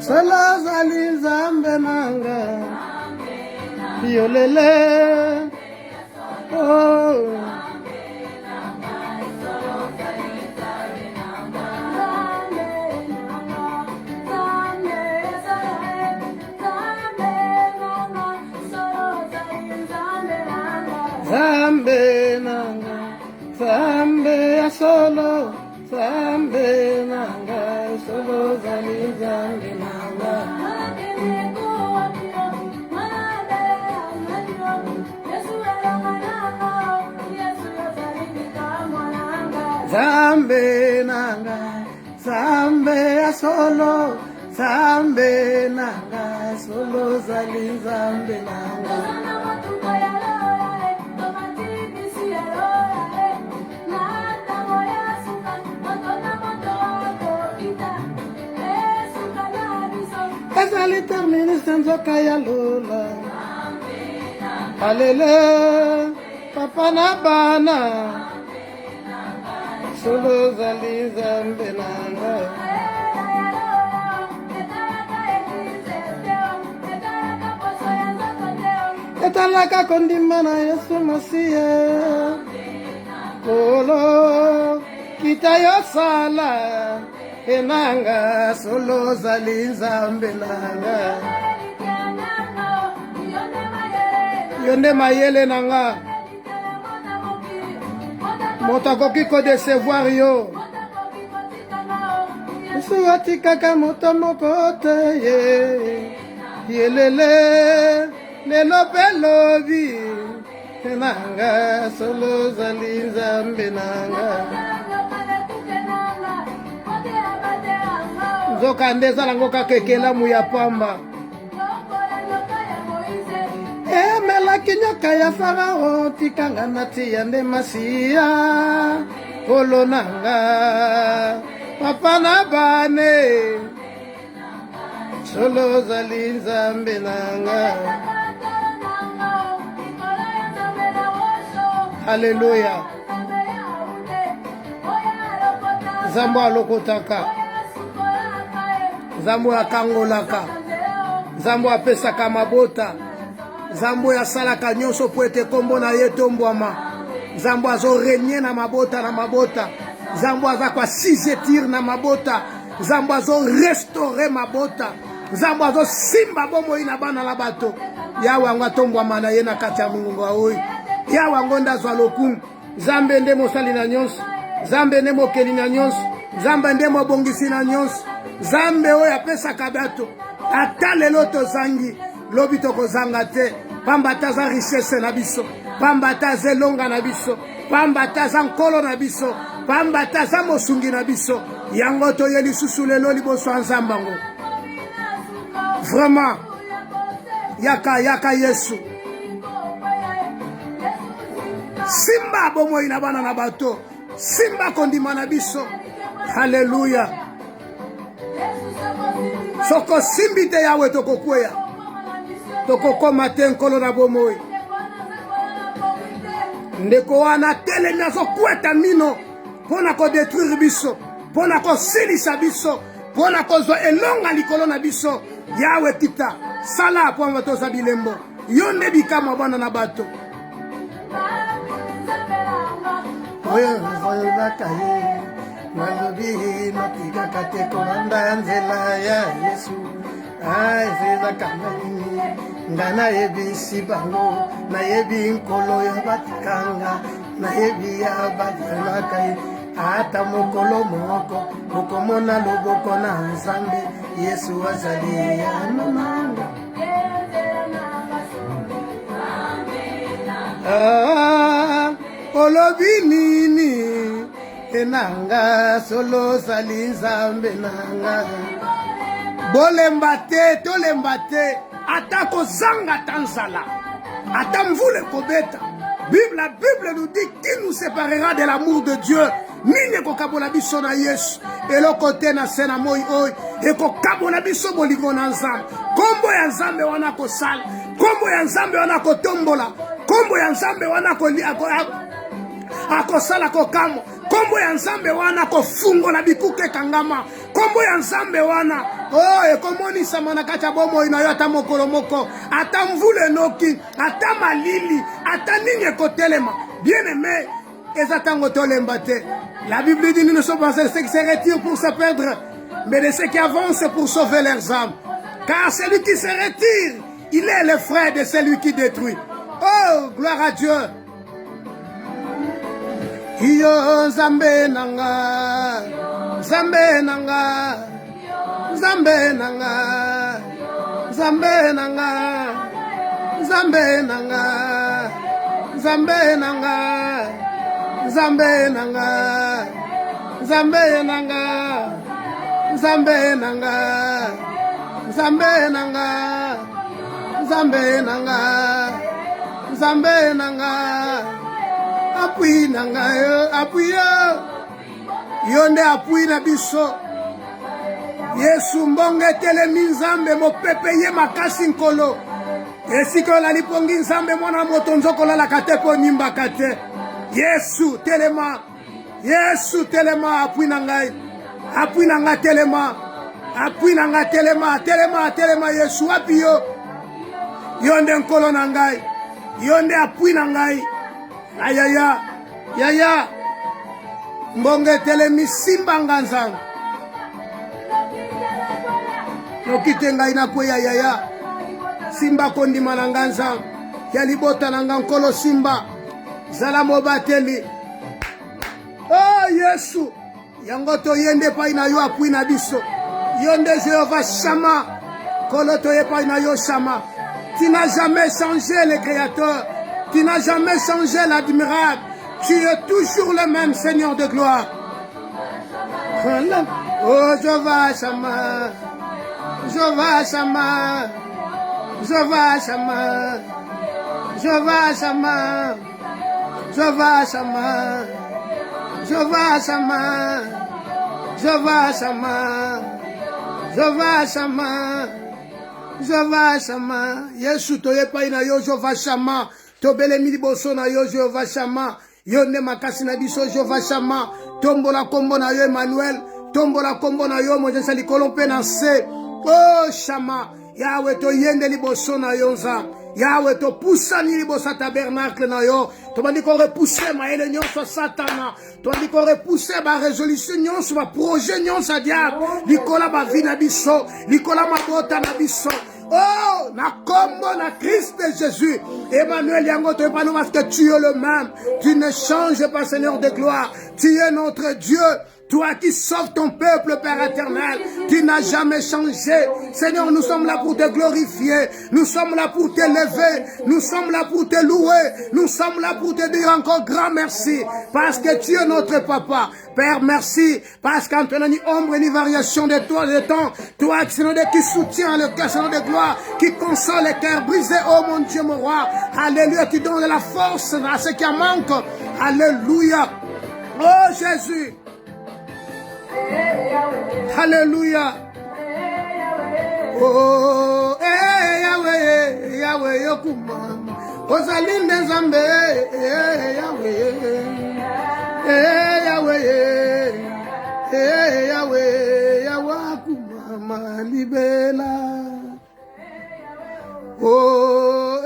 solo zali nzambe nanga yolele oh Zambe nanga, zambe ya solo, zambe nanga, solo zali zambe nanga. Zambe nanga, zambe ya solo, zambe nanga, solo zali zambe nanga. Ezali termine senzoka ya lola alele papa na bana solo zali zambe nanga etalaka kondima na Yesu Masiya kolo kita yosala enanga solo zali nzambe nanga yonde mayele nanga moto akoki kodecevoir yo Yesu atikaka moto moko te yelele lelo pelobi enanga solo zali nzambe nanga Zoka ndeza lango kakekela mu ya pamba mela kinyoka ya farao tikanga nati ya nde Masiya kolonanga papa na bane solo zali nzambe nanga Haleluya Zambo alokotaka Zambo akangolaka Zambo apesaka mabota Zambo asalaka nyonso po ete kombo na ye tombwama Zambo azo renye na mabota Zambo aza kwa sizetir na mabota Zambo azo restore mabota Zambo azo simba bomoi na bana la bato Yawe anga tombwama na ye na kati ya mungunga oyi Yawe anga ndazwa lokumu Zambe nde mosali na nyonso Zambe nde mokeli na nyonso Zambe nde mobongisi na nyonso Zambe oyo apesaka bato ata lelo tozangi lobi tokozanga te pamba taza richesse na biso pamba taza elonga na biso pamba taza nkolo na biso pamba taza mosungi na biso yango toye lisusu lelo liboso ya nzambango vraiment yaka Yesu simba bomoi na bana na bato simba kondima na biso haleluya soko simbite yawe tokokweya tokokoma te nkolo na bomoi ndeko wana telemi azokweta mino mpona kodetruire biso mpona kosilisa biso mpona kozwa elonga likolo na biso yawe kita sala pamba toza bilembo yo nde bikamwa bana na bato oyo nazoyebaka ye nalobi notikaka te kolanda ya nzela ya Yesu ezezaka nini nga nayebisi bango nayebi nkolo ya batikanga nayebi ya bazelaka ye ata mokolo moko okomona loboko na Nzambe Yesu azali ya nanga olobi nini enanga solo zali nzambe nanga bolemba te tolemba te ata kozanga ta nzala ata mvula ekobeta la Bible nous dit qui nous séparera de l'amour de Dieu nini ekokabola biso na Yesu eloko te na se na moi oyo ekokabola biso bolingo na Nzambe kombo ya Nzambe wana kosala kombo ya Nzambe wana kotombola kombo ya Nzambe wana akosala kokamo kombo ya Nzambe wana kofungola bikuke kangama kombo ya Nzambe wana Oh, et comment ni samanaka chabomo ina yo ata mokolo moko, ata mvule noki, ata malili, ata ninye kotelema. Bien aimé, ezatango tolembate. La Bible dit nous ne sommes pas ceux qui se retirent pour se perdre, mais de ceux qui avancent pour sauver leurs âmes. Car celui qui se retire, il est le frère de celui qui détruit. Oh, gloire à Dieu. Iyo Zambe nanga, Zambe nanga, Zambe nanga, Zambe nanga, Zambe nanga, Zambe nanga, Zambe nanga, Zambe nanga, Zambe nanga, Zambe nanga, Zambe nanga, Zambe nanga. Apui nanga yo, apui yo. Yonde apui na biso. Yesu mbonge telemi nzambe mo pepe ye makasi nkolo. Esiko la lipongi nzambe mwana moto nzoko la kate po nyimba kate. Yesu telema. Yesu telema apui nangai. Apui nanga telema. Apui nanga telema. Telema telema Yesu api yo. Yonde nkolo nangai. Yonde apui nangai. Ayaya, yaya, mbonge telemi simba nganzang. Nokite ngai na kwe yaya, simba kondima na nganzang. Yalibota na ngankolo simba, zala mobateli. Oh Yesu, yangoto yende pa ina yo apui na biso. Yonde Jéhovah Shama, koloto ye pa ina yo Shama. Tu n'as jamais changé le Créateur. Tu n'as jamais changé l'admirable. Tu es toujours le même Seigneur de gloire. Oh, Jéhovah Shama. Jéhovah Shama. Jéhovah Shama. Jéhovah Shama. Jéhovah Shama. Jéhovah Shama. Jéhovah Shama. Jéhovah Shama. Jéhovah Shama. Yesu toye pa ina yo Jéhovah Shama. Tobele miliboso na yo Jéhovah Shama. Yonde makasi na biso Jéhovah Shama. Tombola kombo na yo Emmanuel. Tombola kombo na yo Moïse likolompe na se. Oh Shama. Yahweh to yende liboso na yo nza. Yahweh to poussa ni libosa tabernacle na yo. Tobandi ko repousser maele nyonso satana. Tobandi ko repousser ba résolution nyonso ba projet nyonso diable. Likola ba vie na biso. Likola mabota na biso. Oh, na combo na Christ de Jésus. Emmanuel Yangoto Epano, parce que tu es le même. Tu ne changes pas, Seigneur de gloire. Tu es notre Dieu. Toi qui sauves ton peuple, Père éternel, tu n'as jamais changé. Seigneur, nous sommes là pour te glorifier. Nous sommes là pour t'élever. Nous sommes là pour te louer. Nous sommes là pour te dire encore grand merci. Parce que tu es notre papa. Père, merci. Parce qu'en tenant ni ombre ni variation de toi, de temps, toi qui soutient le cœur, Seigneur de gloire, qui console les cœurs brisés, oh mon Dieu, mon roi. Alléluia, qui donne la force à ceux qui en manquent. Alléluia. Oh Jésus. Alléluia. Oh, Yahweh, Yahweh, Yokumama. Osalinde Nzambe, Yahweh, Yahweh, Yahweh, Yawakumama, libela. Oh,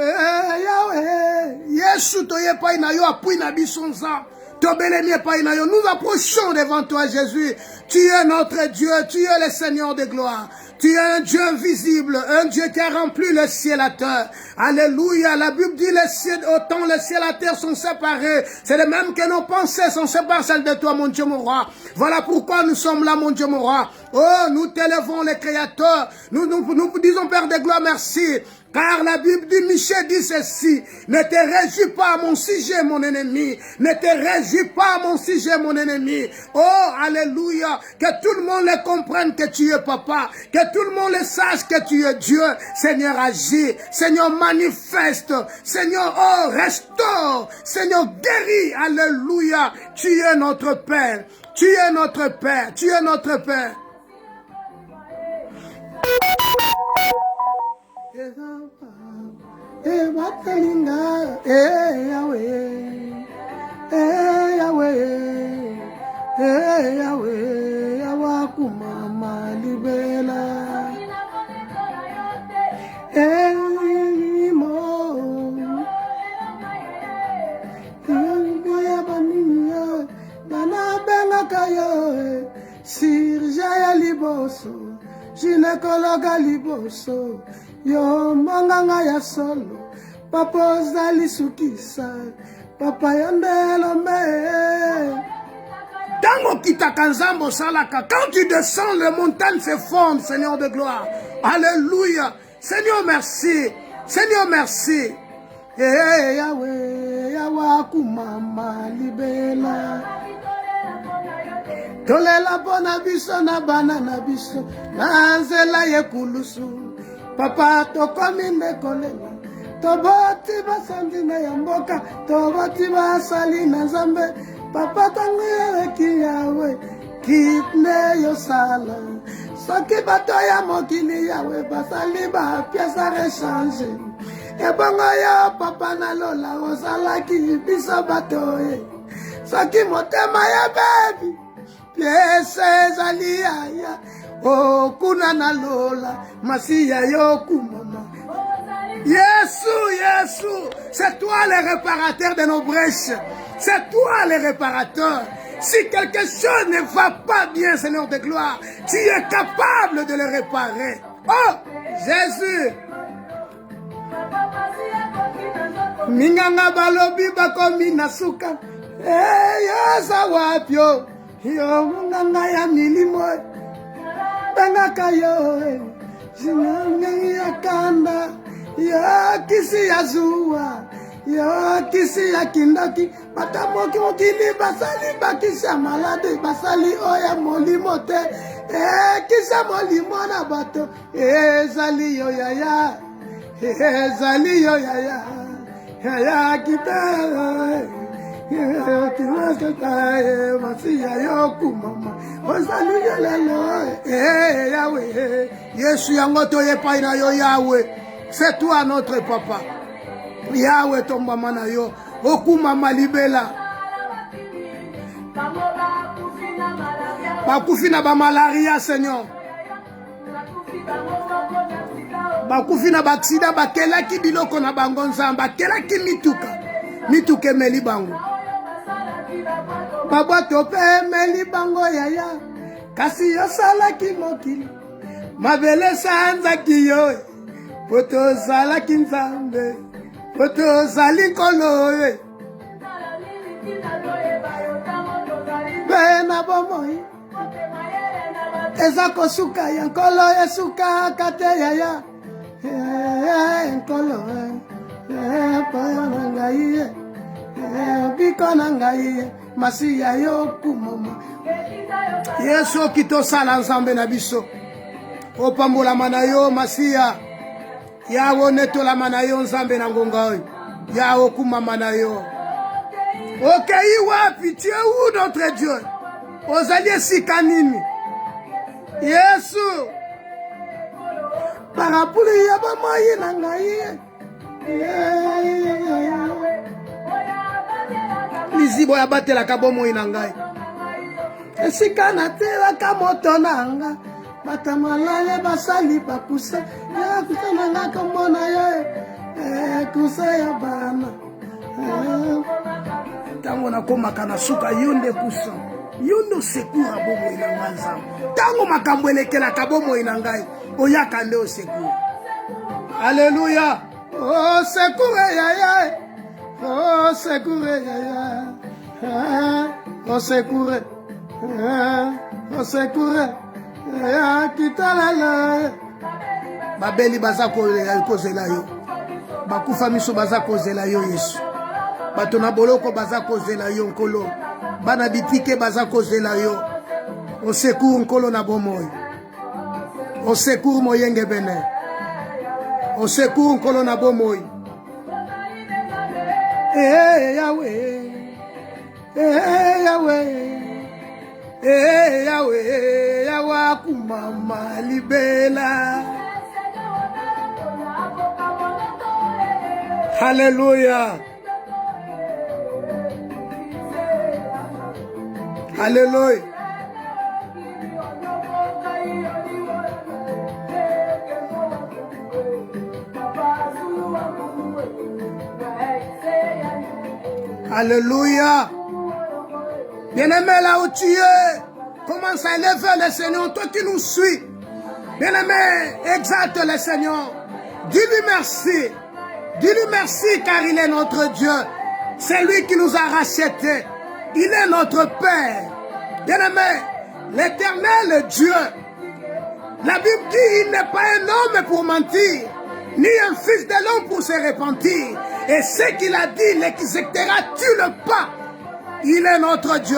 Yahweh, Yesu toye pa ina yo apui na bisonza. Nous approchons devant toi, Jésus. Tu es notre Dieu, tu es le Seigneur de gloire. Tu es un Dieu invisible, un Dieu qui a rempli le ciel à terre. Alléluia. La Bible dit autant le ciel et la terre sont séparés. C'est le même que nos pensées sont séparées celles de toi, mon Dieu, mon roi. Voilà pourquoi nous sommes là, mon Dieu, mon roi. Oh, nous t'élevons, les créateurs. Nous disons, Père de gloire, merci. Car la Bible dit, Michel dit ceci, ne te réjouis pas à mon sujet, mon ennemi. Ne te réjouis pas à mon sujet, mon ennemi. Oh, alléluia. Que tout le monde le comprenne que tu es papa. Que tout le monde le sache que tu es Dieu. Seigneur, agis. Seigneur, manifeste. Seigneur, oh, restaure. Seigneur, guéris. Alléluia. Tu es notre Père. Tu es notre Père. Tu es notre Père. Batalinga, Yahweh, Yahweh, Yahweh, Yawakumama libela. Ginekologa liboso, yo manganga ya solo, papa ozali sukisa, papa yondelo me. Tango kitaka nzambo salaka, quand tu descends, les montagnes se fondent, Seigneur de gloire. Alléluia. Seigneur, merci. Seigneur, merci. Eh, Yahweh, Yahweh, kumama libela. Tolela bona biso na bana na biso, na nzela yekulusu. Papa tokomi ndekolela, toboti basandi na ya mboka, toboti basali na Nzambe. Papa tango yeki Yawe, kitne yosala. Soki bato ya mokili Yawe, basali ba piesa rechange. Ebongo ya papa na lola, osalaki biso bato ye. Soki motema ya baby, piesa ezali ya. Oh, kuna na lola, masiya yo kumama. Yesu, c'est toi le réparateur de nos brèches. C'est toi le réparateur. Si quelque chose ne va pas bien, Seigneur de gloire, tu es capable de le réparer. Oh, Jésus. Minganga balobi bakomi nasuka. Yo sawapyo. Yo munganga ya milimo. Bangaka yo. Jinanga ya kanda. Yo kisi ya zuwa. Yo kisi ya kindaki. Batamoki mokili basali bakisa malade. Basali oya molimo te. Kisa molimo na bato. Zali yo yaya. Zali yo yaya. Yaya kita. Yesu yango toyepai na yo Yahweh. C'est toi notre papa. Yahweh tombama na yo. Okumama libela. Bakufi na ba malaria Seigneur. Bakufi na baksida bakelaki biloko na bango nzamba. Bakelaki mituka meli bango. Baba tope meli bango yaya. Kasi yo salaki mokili. Mabele sanzaki yo. Poto salaki nzambe. Poto sali kolo. Bena bomoi. Eza kosuka ya nkolo esuka kate yaya. Nkolo paya nangaye. Biko nangaye. Masiya yo kumama. Yesu kito sala nzambe na biso. Opambola mana yo masiya. Yawo netola mana yo nzambe na ngonga oyo. Yawo kumama na yo. Okei wapi, tu es où notre Dieu? Ozali esika nini? Yesu. Parapuli ya bamoyi na ngai. Lizibo ya batela ka bomoyi na ngai. Esika na tela ka moto na nga. Batamalale basali bakusa. Ya kusa na nga komona yo. Kusa ya bana. Tango na komaka na suka yonde kusa. Yondo sekura bomo ina nganza. Tango makambo elekela ka bomo ina ngai. Oyaka nde osekura. Alléluia. Oh sekure yaya. Oh sekure yaya. Oh sekure. Oh sekure. Ya kitalala. Babeli baza kozela yo. Bakufa miso baza kozela yo Yesu. Bato na boloko baza kozela yo nkolo. Bana bitike baza kozela yo. Au secours nkolo na bomoy. Au secours moyenge bene. Au secours nkolo na bomoy. Yahweh. Yahweh. Yahweh. Yahweh kumama libela. Alléluia. Alléluia. Alléluia. Bien-aimé là où tu es, commence à élever le Seigneur, toi qui nous suis. Bien-aimé, exalte le Seigneur. Dis-lui merci. Dis-lui merci car il est notre Dieu. C'est lui qui nous a rachetés. Il est notre Père. Bien-aimé, l'Éternel Dieu. La Bible dit il n'est pas un homme pour mentir, ni un fils de l'homme pour se repentir. Et ce qu'il a dit, l'exécutera-tu-le pas? Il est notre Dieu.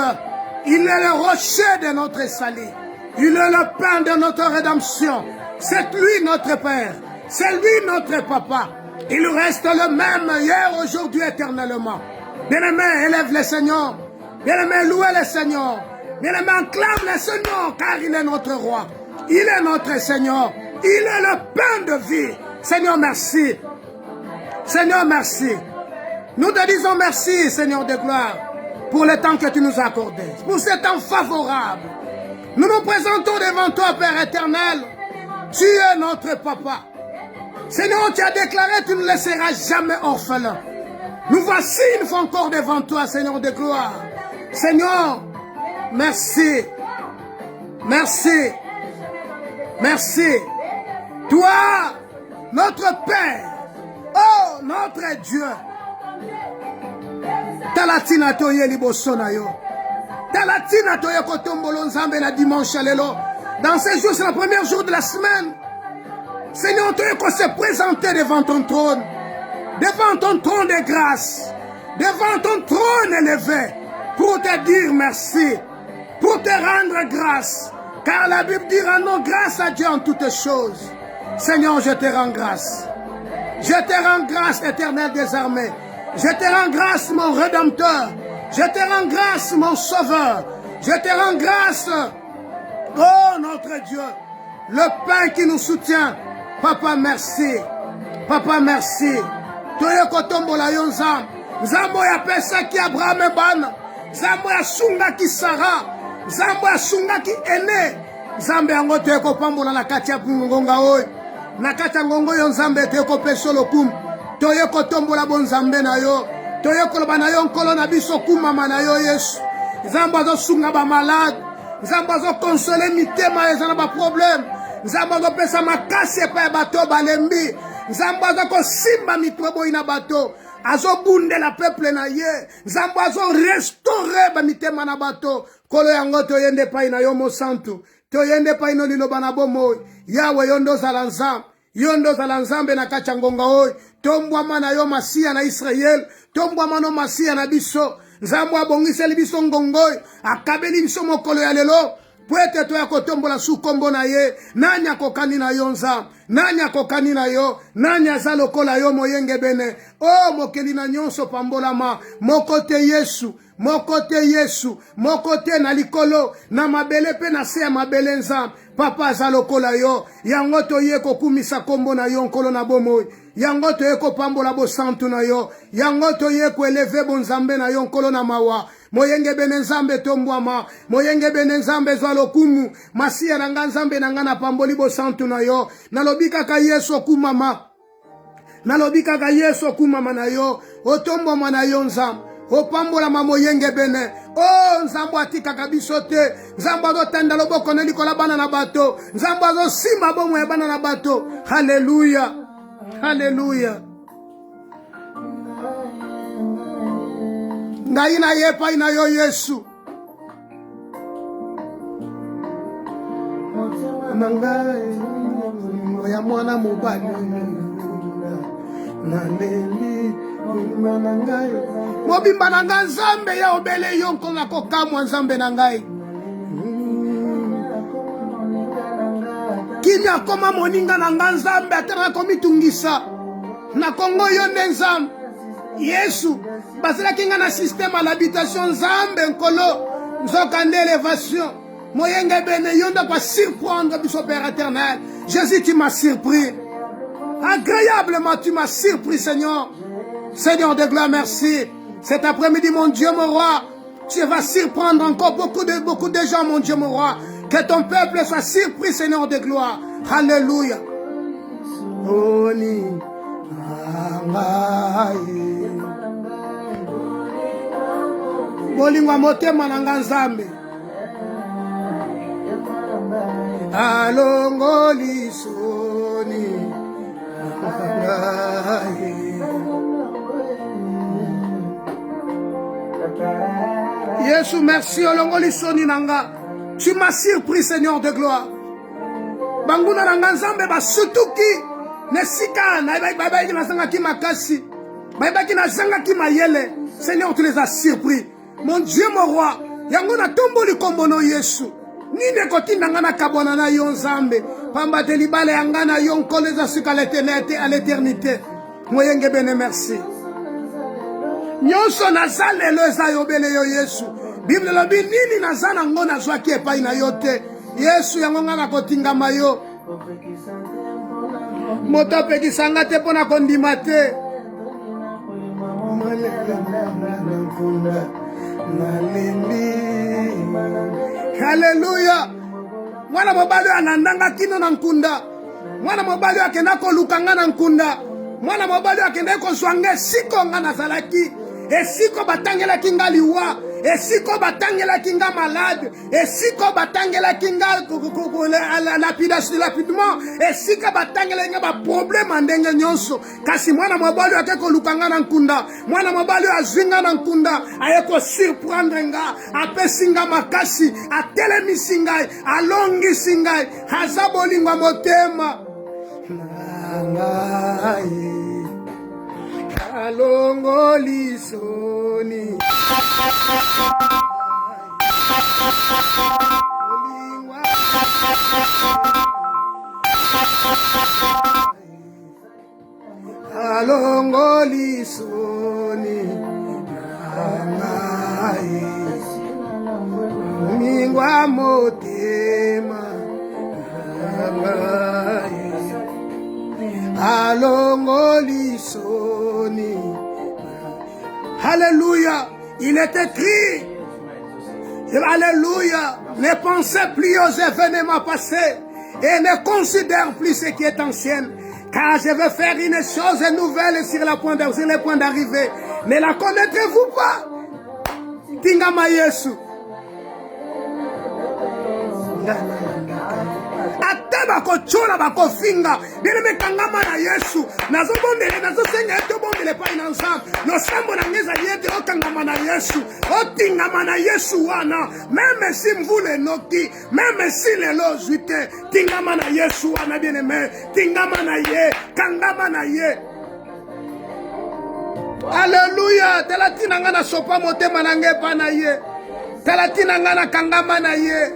Il est le rocher de notre salut. Il est le pain de notre rédemption. C'est lui notre Père. C'est lui notre Papa. Il reste le même hier, aujourd'hui, éternellement. Bien-aimé, élève le Seigneur. Bien-aimé, louez le Seigneur. Bien-aimé, acclame le Seigneur, car il est notre roi. Il est notre Seigneur. Il est le pain de vie. Seigneur, merci. Seigneur, merci. Nous te disons merci, Seigneur de gloire, pour le temps que tu nous as accordé, pour ce temps favorable. Nous nous présentons devant toi, Père éternel. Tu es notre Papa. Seigneur, tu as déclaré que tu ne laisseras jamais orphelin. Nous voici une fois encore devant toi, Seigneur de gloire. Seigneur, merci. Merci. Merci. Toi, notre Père, oh, notre Dieu. Talatina toye liboso na yo. Talatina toye kotombolo nzambe na dimanche lelo. Dans ces jours, c'est le premier jour de la semaine. Seigneur, tu qu'on se présenter devant ton trône. Devant ton trône de grâce. Devant ton trône élevé. Pour te dire merci. Pour te rendre grâce. Car la Bible dit rendons grâce à Dieu en toutes choses. Seigneur, je te rends grâce. Je te rends grâce, éternel des armées. Je te rends grâce, mon Rédempteur. Je te rends grâce, mon Sauveur. Je te rends grâce, oh notre Dieu. Le pain qui nous soutient. Papa, merci. Papa, merci. Toye kotombola yo nzambe. Nzambe ya pesa ki Abraham ebana. Nzambe ya sunga ki Sarah. Nzambe ya sunga ki ene. Nzambe yango toye kopambola na kati ya ngonga oyo. Na kati ya ngongo yo nzambe toye kopesa lokumu. Toye kotombola bo nzambe na yo. Toye koloba na yo nkolo na biso kumama na yo Yesu. Nzambe azo sunga ba malade. Nzambe azo consoler mitema ezana ba problème. Nzambe azo pesa makasi epa ya bato balembi. Nzambe azo kosimba mitwebo ina bato. Azo bunde la peuple na ye. Nzambe azo restaurer ba mitema na bato. Kolo yango toyende pa ina yo mosantu. Toyende pa ino liloba na bomo. Yawe yondo zala nzambe. Yondo zala nzambe na kacha ngonga oy. Tombwa mana yo masia na Israel. Tombwa mano masia na biso. Nzambe abongiseli biso ngongoy. Akabeli biso mokolo ya lelo. Pwete to ya kotombola su kombo na ye. Nanya kokani na yo nzambe. Nanya kokani na yo. Nanya zalokola yo moyenge bene. Oh mokeli na nyonso pambolama. Mokote Yesu. Mokote Yesu. Mokote na likolo. Na mabele pe na se ya mabele nzambe. Papa zalokola yo. Yango to ye kokumisa kombo na yo nkolo na bomoy. Yango to ye kopambola bo santu na yo. Yango to ye ko eleve bo nzambe na yo nkolo na mawa. Moyenge bene nzambe tombwama. Moyenge bene nzambe zalokumu. Masia na nga nzambe na nga na pamboli bo santu na yo. Nalobika ka Yesu kumama. Nalobika ka Yesu kumama na yo. Otombwama na yo nzambe. Opambola mamoyenge bene. Oh nzambo atika kabiso te. Nzambo azo tenda loboko ne likola bana na bato. Nzambo azo simba bomo ya bana na bato. Hallelujah. Hallelujah. Ngai na yepa ina yo Yesu. Nangai ya mwana mobali. Naleli nangai. Mobimba nanga nzambe ya obele yo nkona kokamwa nzambe nangai. Kinya koma moninga nanga nzambe atana komitungisa. Na Kongo yo nde nzambe. Yesu basela kinga na système à l'habitation nzambe nkolo nzoka nde élévation. Moyenge bene yonda kwa surprendre biso Père éternel. Jésus tu m'as surpris. Agréablement tu m'as surpris Seigneur. Seigneur de gloire, merci. Cet après-midi, mon Dieu, mon roi, tu vas surprendre encore beaucoup de gens, mon Dieu, mon roi. Que ton peuple soit surpris, Seigneur de gloire. Alléluia. Bolingwa motema nanga nzambe. alongoli soni ngai. Yesu, merci olongoli soni nanga. Tu m'as surpris, Seigneur de gloire. Banguna nanga nzambe basutuki nesika na baibaki na zanga ki makasi. Baibaki na zanga ki mayele. Seigneur, tu les as surpris. Mon Dieu, mon roi, yango na tomboli kombono Yesu. Nine kotinda ngana kabona na yo nzambe. Pamba te libale yangana yo nkoleza suka à l'éternité. Moyenge bene merci. Nyonso nazale lo za yo bele yo Yesu. Bible lobi nini nazana ngona zwaki epai na yo te. Yesu yango ngana kotingama yo. Moto pekisanga te pona kondima te. Hallelujah. Mwana mobali anandanga kino na nkunda. Mwana mobali akenda kolukanga na nkunda. Mwana mobali akenda kozwange siko nga nazalaki. Esiko batangela kinga liwa. Esiko batangela kinga malade. Esiko batangela kinga lapidement. Esiko batangela kinga ba problème andenge nyonso. Kasi mwana mobali akeko lukanga na nkunda. Mwana mobali azinga na nkunda. Ayeko surprendre nga. Apesinga makasi. Atelemisi ngai. Alongisi ngai. Hazabolingwa motema. Ngai. Alongoli soni. Alongoli soni. Mingwa motema. Alongoli soni. Alléluia. Il est écrit. Alléluia. Ne pensez plus aux événements passés et ne considère plus ce qui est ancien. Car je vais faire une chose nouvelle sur le point d'arriver. Ne la connaîtrez-vous pas? Tingama Yesu. Ateba kochola bakofinga bele mekangama na Yesu nazo bondele nazo senga eto bondele pa ina nzambe no sambo na ngeza yete okangama na Yesu otingama na Yesu wana même si mvule noki même si lelo juite tingama na Yesu wana bien aimé tingama na ye kangama na ye. Alléluia. Talatina ngana sopa motema na ngepa na ye talatina ngana kangama na ye.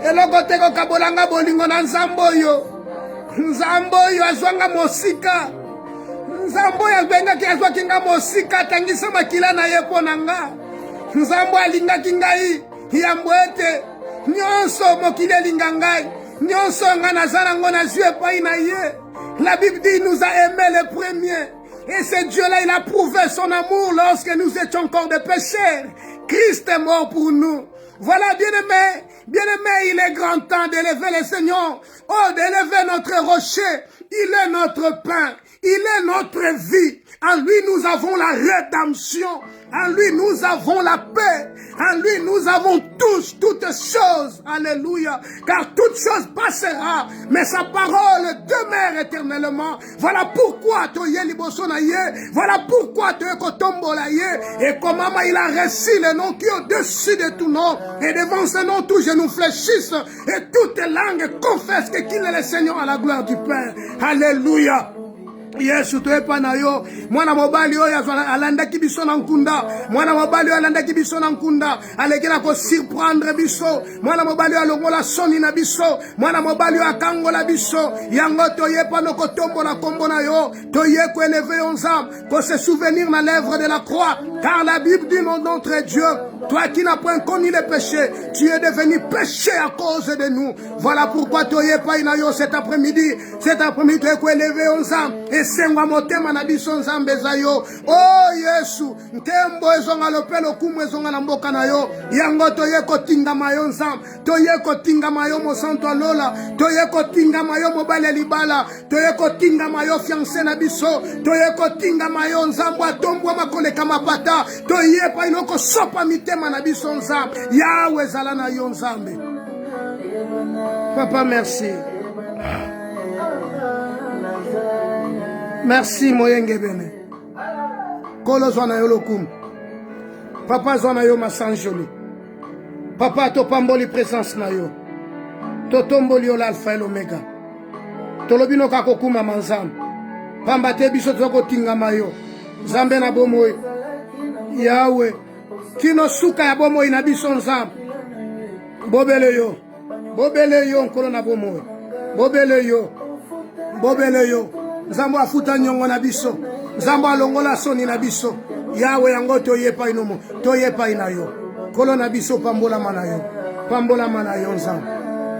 Eloko teko kabolanga bolingo na nzambo yo. Nzambo yo azwanga mosika. Nzambo ya bengaki azwaki nga mosika tangisa makila na ye pona nga. Nzambo alingaki ngai yambwete. Nyonso mokili elinga ngai. Nyonso nga nazala ngo na zue pai na ye. La Bible dit il nous a aimé les premiers. Et ce Dieu-là, il a prouvé son amour lorsque nous étions encore des pécheurs. Christ est mort pour nous. Voilà, bien-aimé, il est grand temps d'élever le Seigneur. Oh, d'élever notre rocher. Il est notre pain. Il est notre vie. En lui, nous avons la rédemption. En lui, nous avons la paix. En lui, nous avons tous, toutes choses. Alléluia. Car toute chose passera, mais sa parole demeure éternellement. Voilà pourquoi Toye Libosonaye. Voilà pourquoi Toye Kotombolaye. Et comment il a reçu le nom qui est au-dessus de tout nom. Et devant ce nom, tous genoux fléchissent. Et toutes les langues confessent qu'il est le Seigneur à la gloire du Père. Alléluia. Yesu toepa na yo mwana mobali oyo alandaki biso na nkunda mwana mobali oyo alandaki biso na nkunda alekela ko surprendre biso mwana mobali oyo alongola soni na biso mwana mobali oyo akangola biso yango toyepa no kotombola kombo na yo toye ko élever yo nzambe ko se souvenir na l'œuvre de la croix car la Bible dit notre Dieu toi qui n'as point connu le péché tu es devenu péché à cause de nous. Voilà pourquoi toyepa ina yo cet après-midi toye ko élever yo nzambe sengwa motema na biso nzambe za yo. Oh Yesu ntembo ezonga lopelo kumu ezonga na mboka na yo yango toye kotingama yo nzambe toye kotingama yo mosanto alola toye kotingama yo mobale libala toye kotingama yo fiancé na biso toye kotingama yo nzambe atombwa makoleka mapata toye pa inoko sopa mitema na biso nzambe yawe zala na yo nzambe. Papa, merci. Merci, Moyenge Bene. Kolo zwana yo lokum. Papa zwana yo masanjoli. Papa to pamboli présence na yo. To tomboli yo l'alpha et l'omega. To lobino kakokuma manzam. Pamba te biso toko tingama yo. Zambe na bomoy. Yahweh. Kino suka ya bomoy na biso nzam. Bobele yo. Bobele yo nkolo na bomoy. Bobele yo. Bobele yo. Nzambo afuta nyongo na biso. Nzambo alongola soni na biso. Yahweh yango toyepa inomo. Toyepa ina yo. Kolo na biso pambola mana yo. Pambola mana yo nzambo.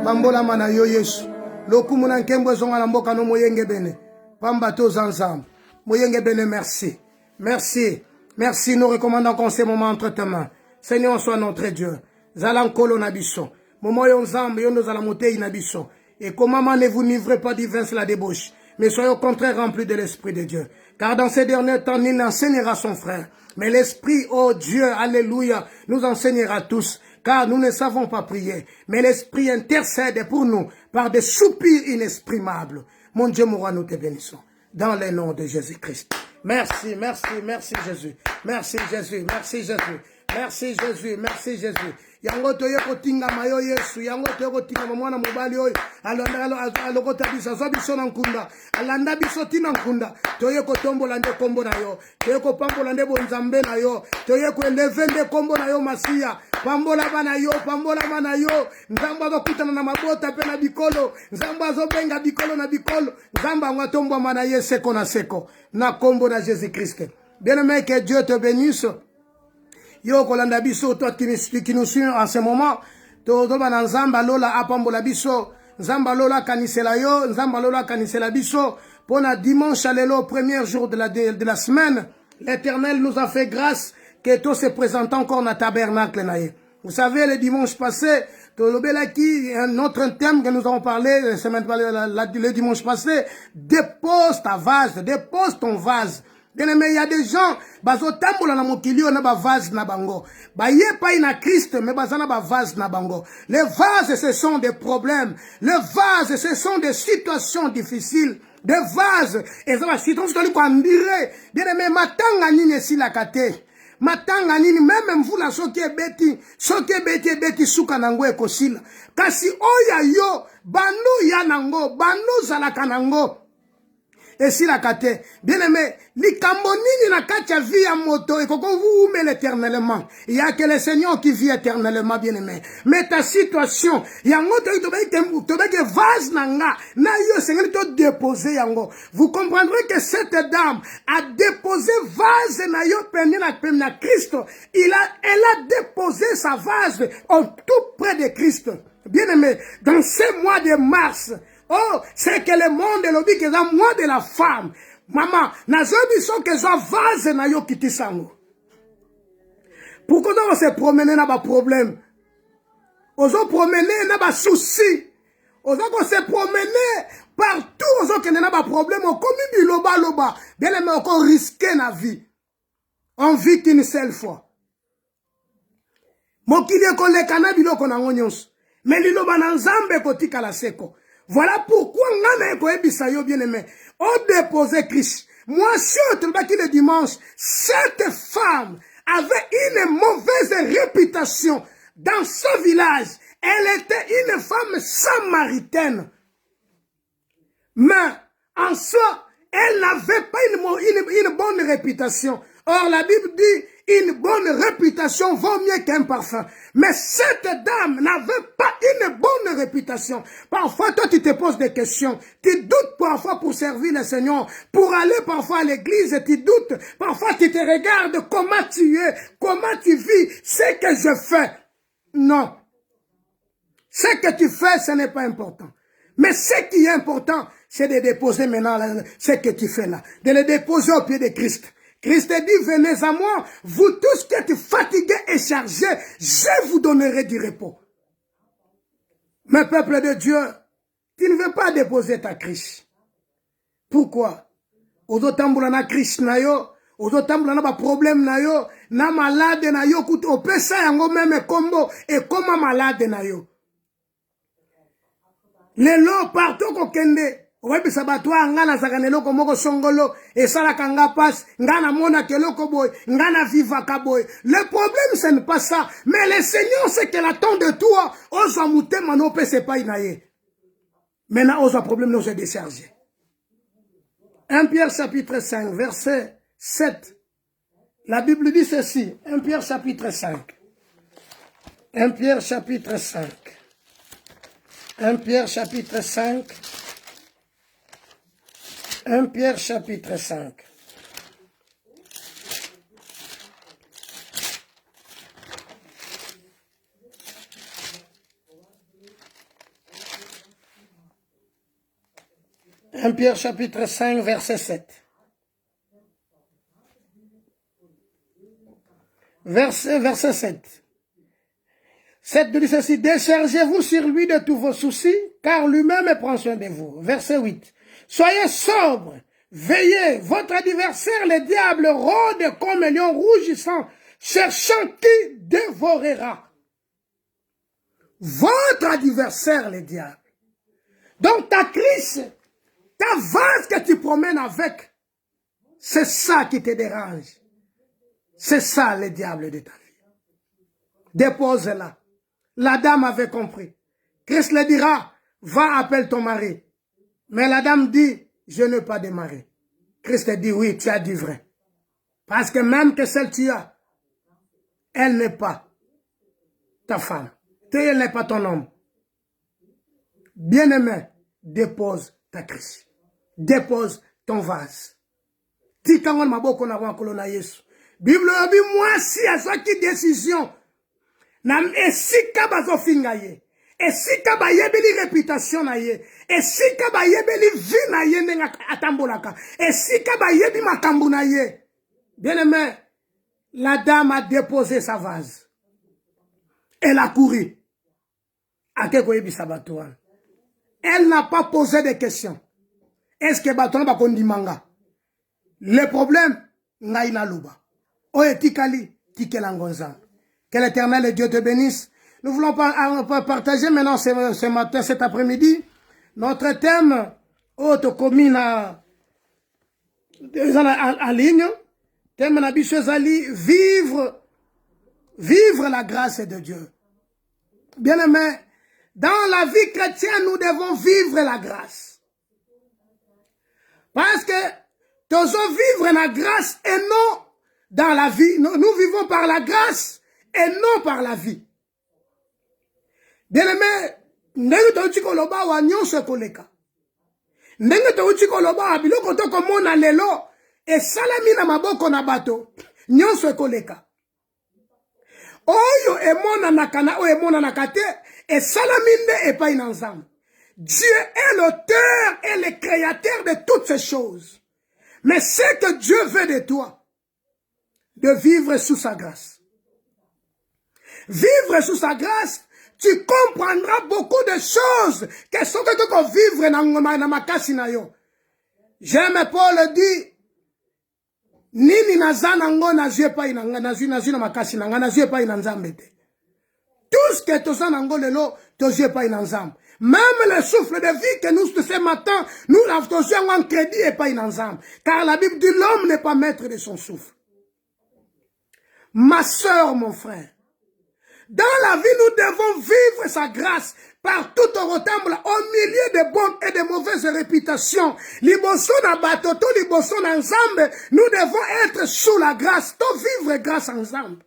Pambola mana yo Yesu. Lokumu na nkembwe zonga na mboka no Moyenge Bene. Pamba to zanzam. Moyenge Bene, merci. Merci. Merci, nous recommandons qu'on ces moments entre tes mains. Seigneur, sois notre Dieu. Zalankolo nabiso. Momo yon zambe, yon nous alamote inabiso. Et comment ne vous livrez pas du vin, la débauche. Mais soyez au contraire remplis de l'Esprit de Dieu. Car dans ces derniers temps, nul n'enseignera son frère. Mais l'Esprit, oh Dieu, alléluia, nous enseignera tous. Car nous ne savons pas prier. Mais l'Esprit intercède pour nous par des soupirs inexprimables. Mon Dieu, mon roi, nous te bénissons. Dans le nom de Jésus-Christ. Merci, merci, merci Jésus. Merci Jésus, merci Jésus. Merci Jésus, merci Jésus. Yango toye kotinga mayo Yesu, yango toye kotinga mwana mobali oyo. Alokota biso zo biso na nkunda. Alanda biso tina nkunda. Toye kotombola nde kombo na yo. Toye kopambola nde bonzambe na yo. Toye ko eleve nde kombo na yo Masia. Pambola bana yo, pambola bana yo. Nzamba bakutana na mabota pe na bikolo. Nzamba zo benga bikolo na bikolo. Nzamba ngatombwa mana ye seko na seko. Na kombo na Jésus-Christ. Bien-aimé, que Dieu te bénisse. Yo kolanda biso, toi qui nous suis en ce moment. To bana nzamba lola apambola biso. Nzamba lola kanisela yo. Nzamba lola kanisela biso. Pona dimanche lelo, premier jour de la semaine. L'Éternel nous a fait grâce que tout se présente encore dans le tabernacle. Vous savez, le dimanche passé, un autre thème que nous avons parlé, le dimanche passé, dépose ta vase, dépose ton vase. Bien aimé, il y a des gens, bazo tambola na mokilio na ba vase na bango. Ba ye pa ina Christ, mais bazana ba vase na bango. Les vases, ce sont des problèmes. Les vases, ce sont des situations difficiles. Des vases, et ça va, si tu veux qu'on dirait, bien aimé, matanga nini si la kate. Matanga nini, même mvula soki beti suka nango ekosila. Kasi oya yo, banu ya nango, banu zalaka nango. Et si la kate, bien aimé, likambo nini na kacha via moto, et koko vous met éternellement. Il y a que le Seigneur qui vit éternellement, bien aimé. Mais ta situation, yango to vase nanga, na yo Seigneur to déposer yango. Vous comprendrez que cette dame a déposé vase na yo na Christ. Elle a déposé sa vase tout près de Christ. Bien aimé, dans ce mois de mars, oh, c'est que le monde est l'objet que c'est moi de la femme. Maman, nazobi so que ça vase na yo kiti sango. Pourquoi on se promener na ba problème? On se promener na ba souci. On se promener partout on se na ba problème. On comme biloba loba. Bien aimé, on risquer na vie. On vit qu'une seule fois. Mokili ko le kanabilo ko na ngonyos. Mais liloba na nzambe kotika la seko. Voilà pourquoi bien aimé. On déposait Christ. Moi, surtout le dimanche, cette femme avait une mauvaise réputation dans ce village. Elle était une femme samaritaine. Mais en soi, elle n'avait pas une bonne réputation. Or, la Bible dit, une bonne réputation vaut mieux qu'un parfum. Mais cette dame n'avait pas une bonne réputation. Parfois, toi, tu te poses des questions. Tu doutes parfois pour servir le Seigneur. Pour aller parfois à l'église, tu doutes. Parfois, tu te regardes comment tu es, comment tu vis, ce que je fais. Non. Ce que tu fais, ce n'est pas important. Mais ce qui est important, c'est de déposer maintenant ce que tu fais là. De le déposer au pied de Christ. Christ dit, venez à moi, vous tous qui êtes fatigués et chargés, je vous donnerai du repos. Mais peuple de Dieu, tu ne veux pas déposer ta Christ. Pourquoi? Ozotamboula na Christ na yo, ozotamboula na ba problème na yo, na malade na yo, opesa yango même kombo, et comme malade na yo. Les lots partout qu'on kende. Ouais, ça va toi, ngana zaganelo komoko songolo, et ça la kanga passe, ngana mona keloko boy, ngana viva kaboy. Le problème, ce n'est pas ça. Mais le Seigneur, c'est qu'elle attend de toi. Osa mouté, manope, c'est pas inaye. Maintenant, osa problème, nous est déchargé. 1 Pierre chapitre 5, verset 7. La Bible dit ceci. 1 Pierre chapitre 5. 1 Pierre chapitre 5. 1 Pierre chapitre 5. 1 Pierre chapitre 5. Un Pierre chapitre 5, verset 7. Verset 7. 7 dit ceci, déchargez-vous sur lui de tous vos soucis, car lui-même prend soin de vous. Verset 8. Soyez sobres, veillez, votre adversaire, le diable, rôde comme un lion rougissant, cherchant qui dévorera. Votre adversaire, le diable. Donc ta crise, ta vase que tu promènes avec, c'est ça qui te dérange. C'est ça le diable de ta vie. Dépose-la. La dame avait compris. Christ le dira, va appeler ton mari. Mais la dame dit, je n'ai pas de mari. Christ dit, oui, tu as dit vrai. Parce que même que celle que tu as, elle n'est pas ta femme. Elle n'est pas ton homme. Bien-aimé, dépose ta crise. Dépose ton vase. Tikangon maboko na wankolo na Yesu. Bible obi moi si a qui décision. Nam esika bazofinga ye. Esika bayebeli réputation na ye. Esika bayebeli vie na ye ndenga atambolaka. Esika bayebi makambu na ye. Bien-aimé, la dame a déposé sa vase. Elle a couru. Elle n'a pas posé de questions. Est-ce que Batona va kondimanga? Le problème, ngaïna luba. Oye tikali, tikelangonza. Que l'Éternel Dieu te bénisse. Nous voulons partager maintenant ce matin, cet après-midi, notre thème, autre commune en ligne, thème n'habitueux ali, vivre la grâce de Dieu. Bien-aimé, dans la vie chrétienne, nous devons vivre la grâce. Parce que nous devons vivre la grâce et non dans la vie. Nous vivons par la grâce et non par la vie. Bien-aimé, ndenge touti koloba wa nyonso koleka. Ndenge touti koloba wa biloko to komona lelo e salami na maboko na bato nyonso koleka. Oyo emona nakana o emona nakate et salaminde et pas ensemble. Dieu est l'auteur et le créateur de toutes ces choses. Mais c'est que Dieu veut de toi, de vivre sous sa grâce. Vivre sous sa grâce, tu comprendras beaucoup de choses que sont que tu vivre dans ma kasinayo. J'aime Paul dit, nini nazana ngo nazue pa inanga nazue na makasi nanga nazue pa inanzambete. Tout ce que tu as dans le tu pas ensemble. Même le souffle de vie que nous ce matin, nous l'avons en crédit et pas ensemble. Car la Bible dit l'homme n'est pas maître de son souffle. Ma soeur, mon frère, dans la vie, nous devons vivre sa grâce partout au ressemble au milieu de bonnes et de mauvaises réputations. Liboson à batoto, liboson ensemble, nous devons être sous la grâce, tout vivre grâce ensemble.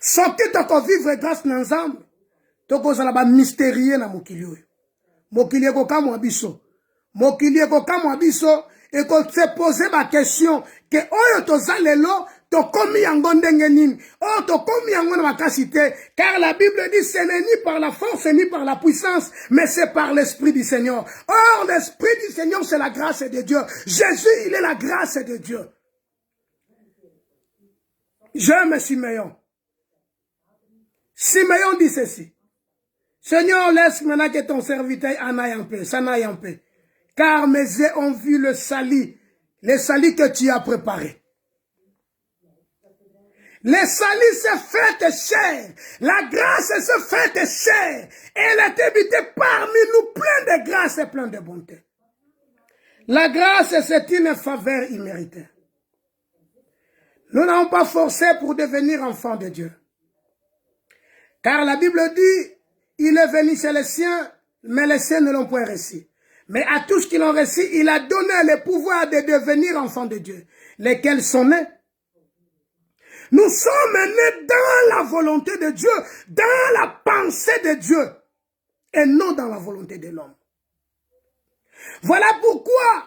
Soki toko vivre grâce ensemble, toko zala mystérieux na mokili oyo. Mokili ko kamwa biso. Mokili ko kamwa biso et ko se poser ma question que oyo toza lelo to komi yango ndenge nini. Oh to komi yango na makasité car la Bible dit ce n'est ni par la force ni par la puissance mais c'est par l'esprit du Seigneur. Or l'esprit du Seigneur c'est la grâce de Dieu. Jésus il est la grâce de Dieu. J'aime Simeon. Simeon dit ceci. Seigneur, laisse maintenant que ton serviteur en aille en paix, s'en aille en paix. Car mes yeux ont vu le salut que tu as préparé. Le salut se fait chair. La grâce se fait chair. Elle est habitée parmi nous, plein de grâce et plein de bonté. La grâce, c'est une faveur imméritée. Nous n'avons pas forcé pour devenir enfants de Dieu. Car la Bible dit, il est venu chez les siens, mais les siens ne l'ont point reçu. Mais à tous qui l'ont reçu, il a donné le pouvoir de devenir enfants de Dieu, lesquels sont nés. Nous sommes nés dans la volonté de Dieu, dans la pensée de Dieu, et non dans la volonté de l'homme. Voilà pourquoi,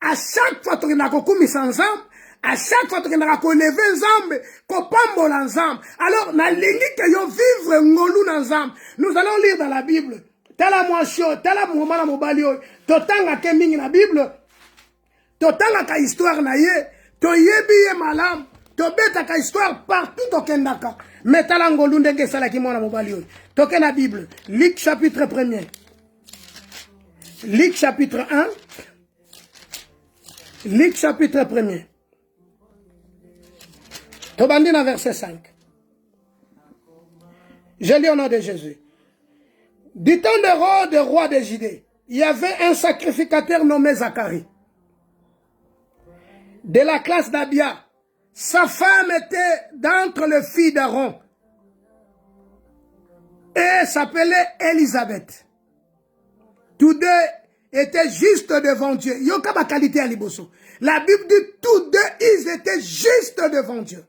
à chaque fois que nous avons commis ensemble, à chaque fois que nous avons levé ensemble, qu'on pambo ensemble, alors, na lingi que yo vivre ngolu ensemble, nous allons lire dans la Bible. Tala mwasho, tala mwamala mobalio, totanga ke mingi na Bible, totanga ka histoire na ye, to yebi ye malam, to beta ka histoire partout to kendaka. Mais tala ngolu ndenge salaki mwana mobalio. Toke la Bible, Luc chapitre 1er. Luc chapitre 1. Luc chapitre 1er. Tobandina verset 5. Je lis au nom de Jésus. Du temps de roi de Judée, il y avait un sacrificateur nommé Zacharie. De la classe d'Abia. Sa femme était d'entre les filles d'Aaron. Et s'appelait Élisabeth. Tous deux étaient justes devant Dieu. Yoka ba qualité à liboso. La Bible dit tous deux, ils étaient justes devant Dieu.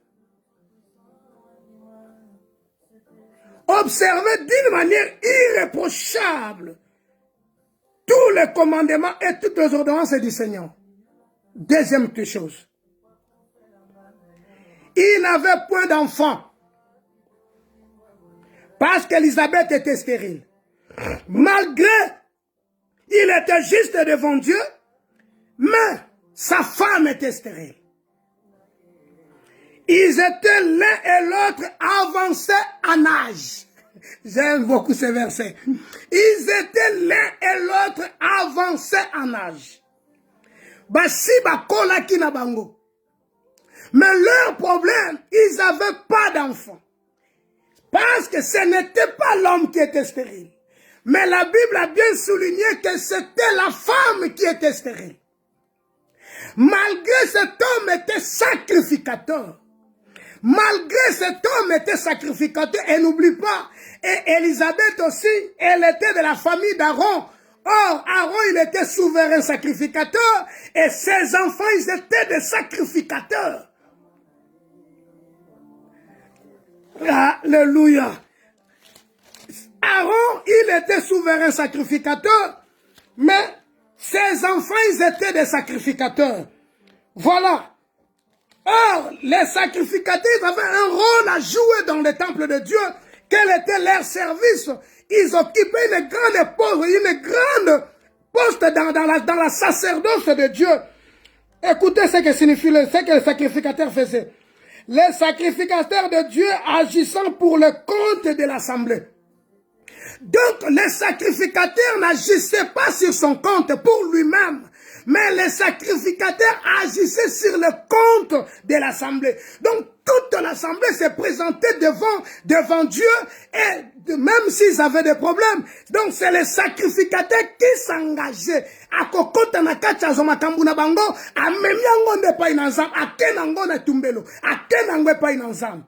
Observez d'une manière irréprochable tous les commandements et toutes les ordonnances du Seigneur. Deuxième chose. Il n'avait point d'enfant parce qu'Élisabeth était stérile. Malgré, il était juste devant Dieu, mais sa femme était stérile. Ils étaient l'un et l'autre avancés en âge. J'aime beaucoup ce verset. Ils étaient l'un et l'autre avancés en âge. Basi bakola kina bango. Mais leur problème, ils n'avaient pas d'enfant. Parce que ce n'était pas l'homme qui était stérile. Mais la Bible a bien souligné que c'était la femme qui était stérile. Malgré cet homme était sacrificateur. Malgré cet homme était sacrificateur, et n'oublie pas, et Élisabeth aussi, elle était de la famille d'Aaron. Or, Aaron, il était souverain sacrificateur, et ses enfants, ils étaient des sacrificateurs. Alléluia. Aaron, il était souverain sacrificateur, mais ses enfants, ils étaient des sacrificateurs. Voilà. Or, les sacrificateurs avaient un rôle à jouer dans le temple de Dieu. Quel était leur service? Ils occupaient une grande poste dans la sacerdoce de Dieu. Écoutez ce que signifie ce que les sacrificateurs faisaient. Les sacrificateurs de Dieu agissant pour le compte de l'assemblée. Donc, les sacrificateurs n'agissaient pas sur son compte pour lui-même. Mais les sacrificateurs agissaient sur le compte de l'assemblée. Donc, toute l'assemblée s'est présentée devant Dieu, et même s'ils avaient des problèmes. Donc, c'est les sacrificateurs qui s'engageaient. À kokota na kacha zoma kambuna bango, a memiango ne pa inanzam, a kenango na tumbelo, a kenango pa inanzam.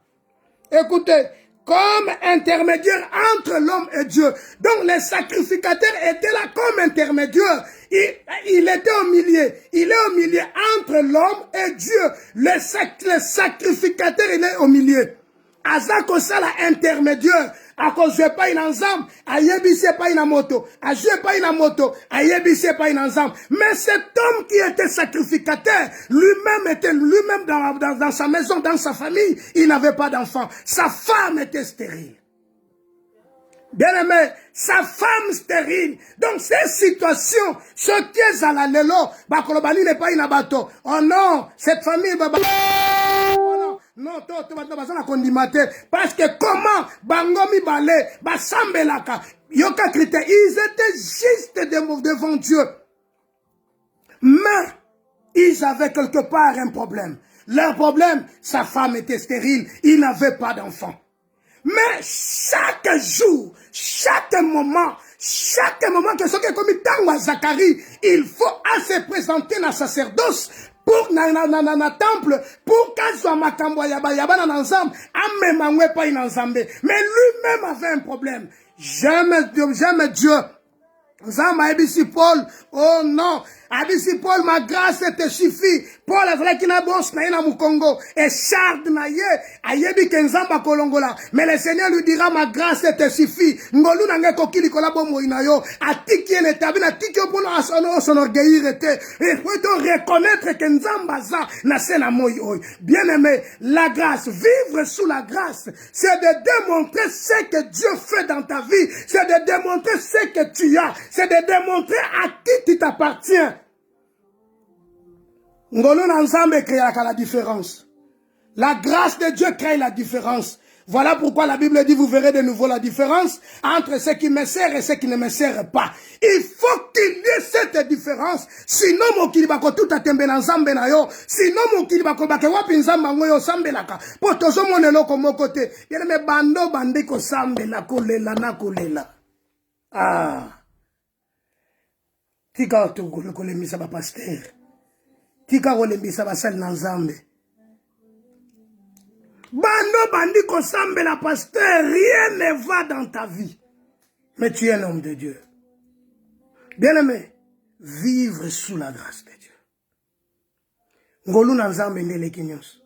Écoutez, comme intermédiaire entre l'homme et Dieu. Donc les sacrificateurs étaient là comme intermédiaire. Il était au milieu. Il est au milieu entre l'homme et Dieu. Le sacrificateur, il est au milieu. Azako sala intermédiaire. Ako je pas une ensemble, ayebise pas une moto, je pas une moto, ayebise pas une ensemble. Mais cet homme qui était sacrificateur, lui-même était dans sa maison, dans sa famille, il n'avait pas d'enfant. Sa femme était stérile. Bien-aimé, sa femme stérile. Donc, ces situations, ce qui est à la lelo, bakolobani n'est pas une bateau. Oh non, cette famille, non, parce que comment bangomi balé, basambelaka, yoka critère, ils étaient juste devant Dieu. Mais ils avaient quelque part un problème. Leur problème, sa femme était stérile, il n'avait pas d'enfant. Mais chaque jour, chaque moment que ce qui est comme Tango Zacharie, il faut se présenter dans le sacerdoce pour na temple pour qu'il soit makambo yaba na ensemble amemangwe pas in ensemble. Mais lui-même avait un problème. J'aime Dieu. Zamba ebisi Paul, oh non, abisi Paul, ma grâce te suffit. Paul a vrai qu'il n'a bon na ina mukongo et charde na ye, ayebi kenzamba kolongola. Mais le Seigneur lui dira ma grâce te suffit. Ngolu na ngeko kili kolabo moina yo, atiki le tabina tiki opono asono son orgueil était. Et faut reconnaître que nzamba za na sena moi oi. Bien-aimé, la grâce, vivre sous la grâce, c'est de démontrer ce que Dieu fait dans ta vie, c'est de démontrer ce que tu as. C'est de démontrer à qui tu t'appartiens. Ngolo ensemble crée la différence. La grâce de Dieu crée la différence. Voilà pourquoi la Bible dit, vous verrez de nouveau la différence entre ce qui me sert et ce qui ne me sert pas. Il faut qu'il y ait cette différence. Sinon, mon kilibako tout a tembe ensemble na yo. Sinon, mon kilibako bake wapi nzamba ngoyo sambe laka. Poto zo monelo komo kote. Yene me bando bandiko sambe la kolela na kolela. Ah. Tika kolembisa ba pasteur. Tika kolembisa ba sel na nzambe. Bando bandi kosambe la pasteur, rien ne va dans ta vie. Mais tu es un homme de Dieu. Bien-aimé, vivre sous la grâce de Dieu. Ngolu na nzambe ndele kinyos.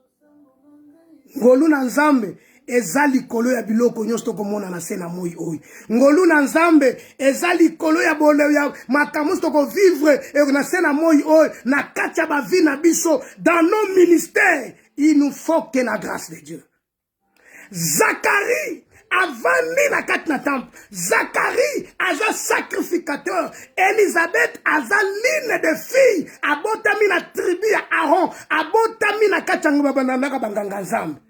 Ngolu na nzambe ezali kolo ya biloko nyonso komona na sena moi oi. Ngolu na nzambe ezali kolo ya bole ya makamusto ko vivre et na sena moi oi na katia ba vie na biso dans nos ministères. Il nous faut que la grâce de Dieu. Zacharie avant ni la kat na temple. Zacharie aza sacrificateur. Elisabeth aza line de fille. Abotami na tribu ya Aaron. Abotami na katia ngabana banganga nzambe.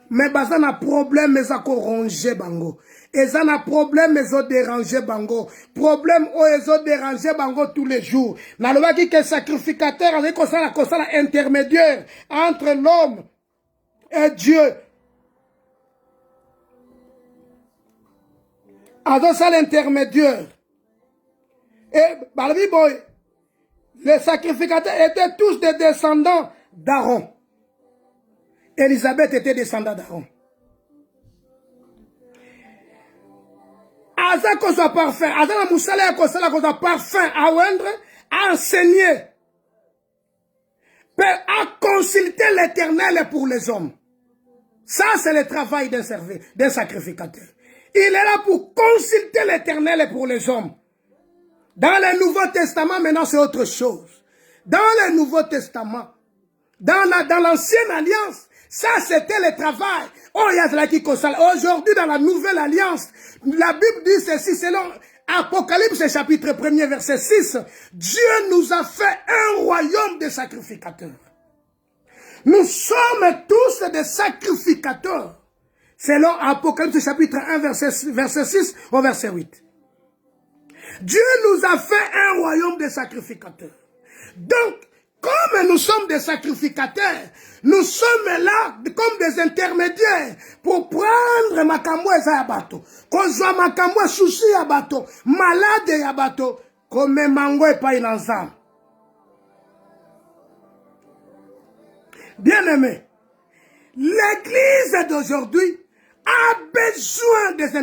Mais baza na problème mais a corronger bango. Eza na problème mais a déranger bango. Problème o ezo déranger bango tous les jours. Na loba ki que sacrificateur avec kosala intermédiaire entre l'homme et Dieu. Avec ça l'intermédiaire. Et par la Bible, les sacrificateurs étaient tous des descendants d'Aaron. Elisabeth était descendant d'Aaron. Aza qu'on soit parfait, Aza la moussala qu'on soit parfait à oindre, à enseigner, à consulter l'Éternel pour les hommes. Ça, c'est le travail d'un sacrificateur. Il est là pour consulter l'Éternel pour les hommes. Dans le Nouveau Testament, maintenant, c'est autre chose. Dans le Nouveau Testament, dans l'Ancienne Alliance, ça, c'était le travail. Aujourd'hui, dans la Nouvelle Alliance, la Bible dit ceci, selon Apocalypse chapitre 1er, verset 6, Dieu nous a fait un royaume de sacrificateurs. Nous sommes tous des sacrificateurs. Selon Apocalypse chapitre 1, verset 6 au verset 8. Dieu nous a fait un royaume de sacrificateurs. Donc, comme nous sommes des sacrificateurs, nous sommes là comme des intermédiaires pour prendre makambo eza ya bato. Kozwa makambo souci ya bato, malade ya bato, comme mango epai na nzambe. Bien-aimé, l'église d'aujourd'hui a besoin des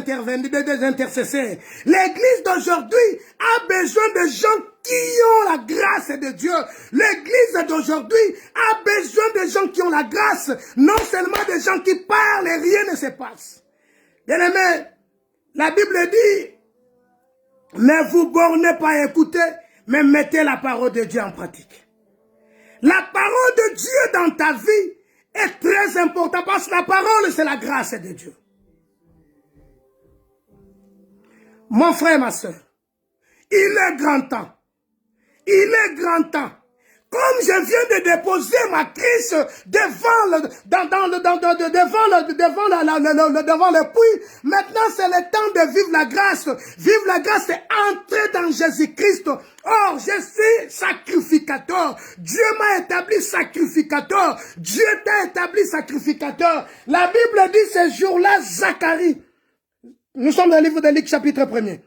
intercesseurs. L'église d'aujourd'hui a besoin de gens qui ont la grâce de Dieu. L'église d'aujourd'hui a besoin de gens qui ont la grâce, non seulement des gens qui parlent et rien ne se passe. Bien-aimé, la Bible dit, ne vous bornez pas à écouter, mais mettez la parole de Dieu en pratique. La parole de Dieu dans ta vie est très importante parce que la parole, c'est la grâce de Dieu. Mon frère, ma soeur, il est grand temps. Il est grand temps. Comme je viens de déposer ma crise devant le puits, maintenant c'est le temps de vivre la grâce. Vivre la grâce, c'est entrer dans Jésus-Christ. Or, je suis sacrifié. sacrificateur. Dieu m'a établi sacrificateur. Dieu t'a établi sacrificateur. La Bible dit ce jour-là, Zacharie. Nous sommes dans le livre de Luc, chapitre 1er.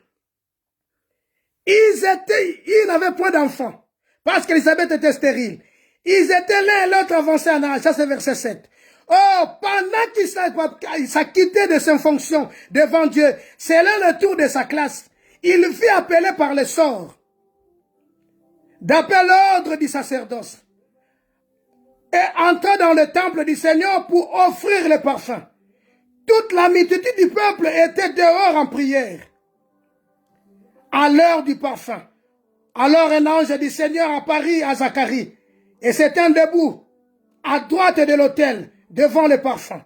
Ils n'avaient point d'enfants. Parce qu'Élisabeth était stérile. Ils étaient l'un et l'autre avancés en âge. Ça, c'est verset 7. Oh, pendant qu'il s'acquittait de ses fonctions devant Dieu, c'est là le tour de sa classe. Il fut appelé par le sort d'après l'ordre du sacerdoce et entra dans le temple du Seigneur pour offrir le parfum. Toute la multitude du peuple était dehors en prière à l'heure du parfum. Alors un ange du Seigneur apparut à Zacharie et s'était debout à droite de l'autel devant le parfum.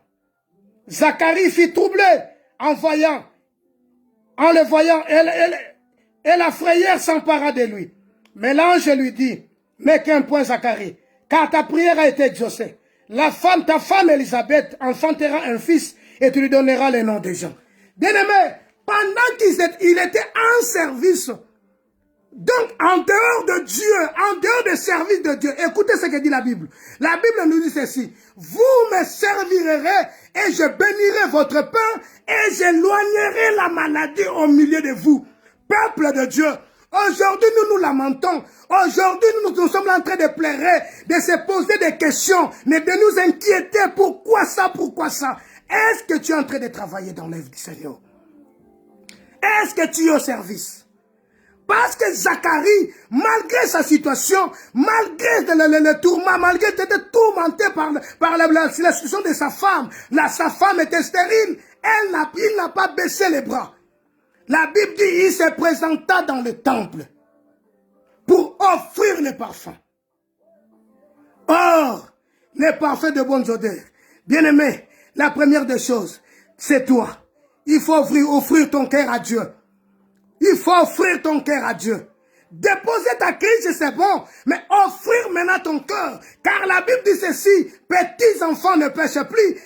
Zacharie fut troublé en le voyant, et la frayeur s'empara de lui. Mais l'ange lui dit, n'aie qu'un point Zacharie, car ta prière a été exaucée. Ta femme Élisabeth enfantera un fils et tu lui donneras le nom de Jean. Bien-aimé, pendant qu'il était en service, donc en dehors de Dieu, en dehors du service de Dieu, écoutez ce que dit la Bible. La Bible nous dit ceci, vous me servirez et je bénirai votre pain et j'éloignerai la maladie au milieu de vous. Peuple de Dieu, aujourd'hui nous nous lamentons, aujourd'hui nous sommes en train de pleurer, de se poser des questions, de nous inquiéter, pourquoi ça, pourquoi ça. Est-ce que tu es en train de travailler dans l'œuvre du Seigneur? Est-ce que tu es au service? Parce que Zacharie, malgré sa situation, malgré le tourment, malgré qu'il était tourmenté par la situation de sa femme était stérile, il n'a pas baissé les bras. La Bible dit il se présenta dans le temple pour offrir le parfum. Or, les parfums de bonnes odeurs. Bien-aimé, la première des choses, c'est toi. Il faut offrir ton cœur à Dieu. Il faut offrir ton cœur à Dieu. Déposer ta crise, c'est bon, mais offrir maintenant ton cœur. Car la Bible dit ceci, petits enfants ne péchent plus,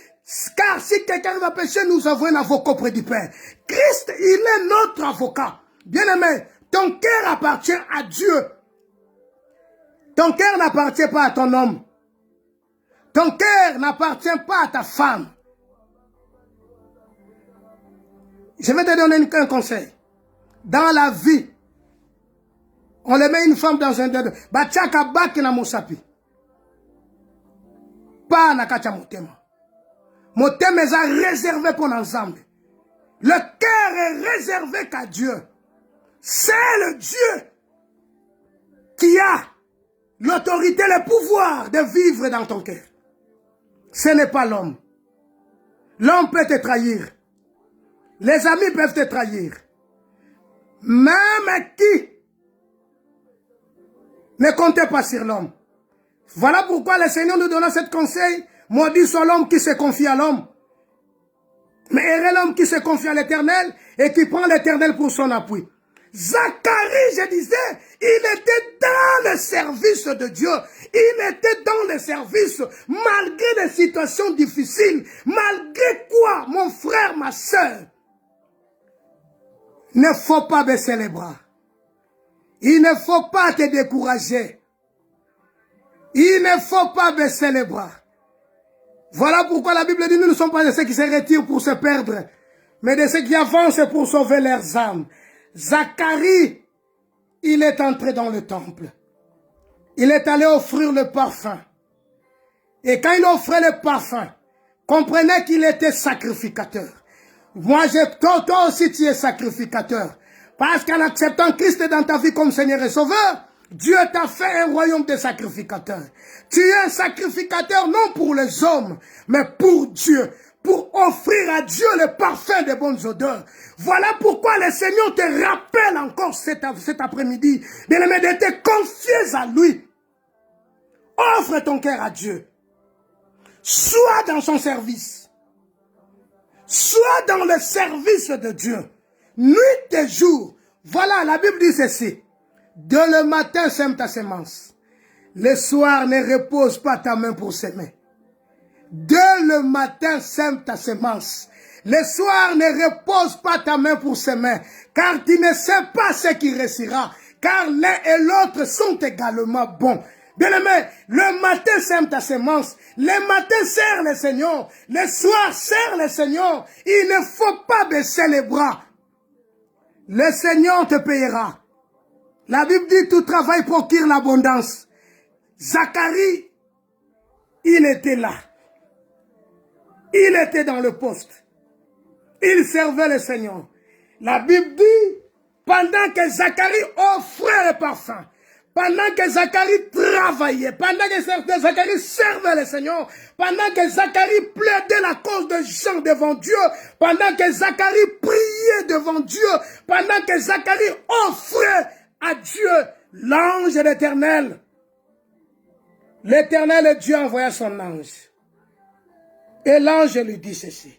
car si quelqu'un va pécher, nous avons un avocat auprès du Père. Christ, il est notre avocat. Bien-aimé, ton cœur appartient à Dieu. Ton cœur n'appartient pas à ton homme. Ton cœur n'appartient pas à ta femme. Je vais te donner un conseil. Dans la vie, on le met une femme dans un dedo. Bachaka baki na mosapi. Pas na kacha motema. Motema est réservé pour l'ensemble. Le cœur est réservé qu'à Dieu. C'est le Dieu qui a l'autorité, le pouvoir de vivre dans ton cœur. Ce n'est pas l'homme. L'homme peut te trahir. Les amis peuvent te trahir. Même qui ne comptez pas sur l'homme. Voilà pourquoi le Seigneur nous donne ce conseil. Maudit soit l'homme qui se confie à l'homme. Mais heureux l'homme qui se confie à l'Éternel et qui prend l'Éternel pour son appui. Zacharie, je disais, il était dans le service de Dieu. Il était dans le service malgré les situations difficiles. Malgré quoi, mon frère, ma soeur, il ne faut pas baisser les bras. Il ne faut pas te décourager. Il ne faut pas baisser les bras. Voilà pourquoi la Bible dit, nous ne sommes pas de ceux qui se retirent pour se perdre, mais de ceux qui avancent pour sauver leurs âmes. Zacharie, il est entré dans le temple. Il est allé offrir le parfum. Et quand il offrait le parfum, comprenez qu'il était sacrificateur. Moi, toi aussi tu es sacrificateur. Parce qu'en acceptant Christ dans ta vie comme Seigneur et Sauveur, Dieu t'a fait un royaume de sacrificateurs. Tu es un sacrificateur non pour les hommes, mais pour Dieu. Pour offrir à Dieu le parfum des bonnes odeurs. Voilà pourquoi le Seigneur te rappelle encore cet après-midi de te confier à lui. Offre ton cœur à Dieu. Sois dans son service. Sois dans le service de Dieu. Nuit et jour. Voilà, la Bible dit ceci. De le matin, sème ta semence. Le soir, ne repose pas ta main pour s'aimer. Dès le matin, sème ta semence. Le soir, ne repose pas ta main pour s'aimer. Car tu ne sais pas ce qui réussira. car l'un et l'autre sont également bons. Bien-aimé, le matin sème ta semence, le matin sert le Seigneur, le soir sert le Seigneur. Il ne faut pas baisser les bras. Le Seigneur te payera. La Bible dit tout travail procure l'abondance. Zacharie, il était là. Il était dans le poste. Il servait le Seigneur. La Bible dit, pendant que Zacharie offrait le parfum, pendant que Zacharie travaillait, pendant que Zacharie servait le Seigneur, pendant que Zacharie plaidait la cause de Jean devant Dieu, pendant que Zacharie priait devant Dieu, pendant que Zacharie offrait à Dieu l'ange de l'Éternel. L'Éternel Dieu envoya son ange. Et l'ange lui dit ceci.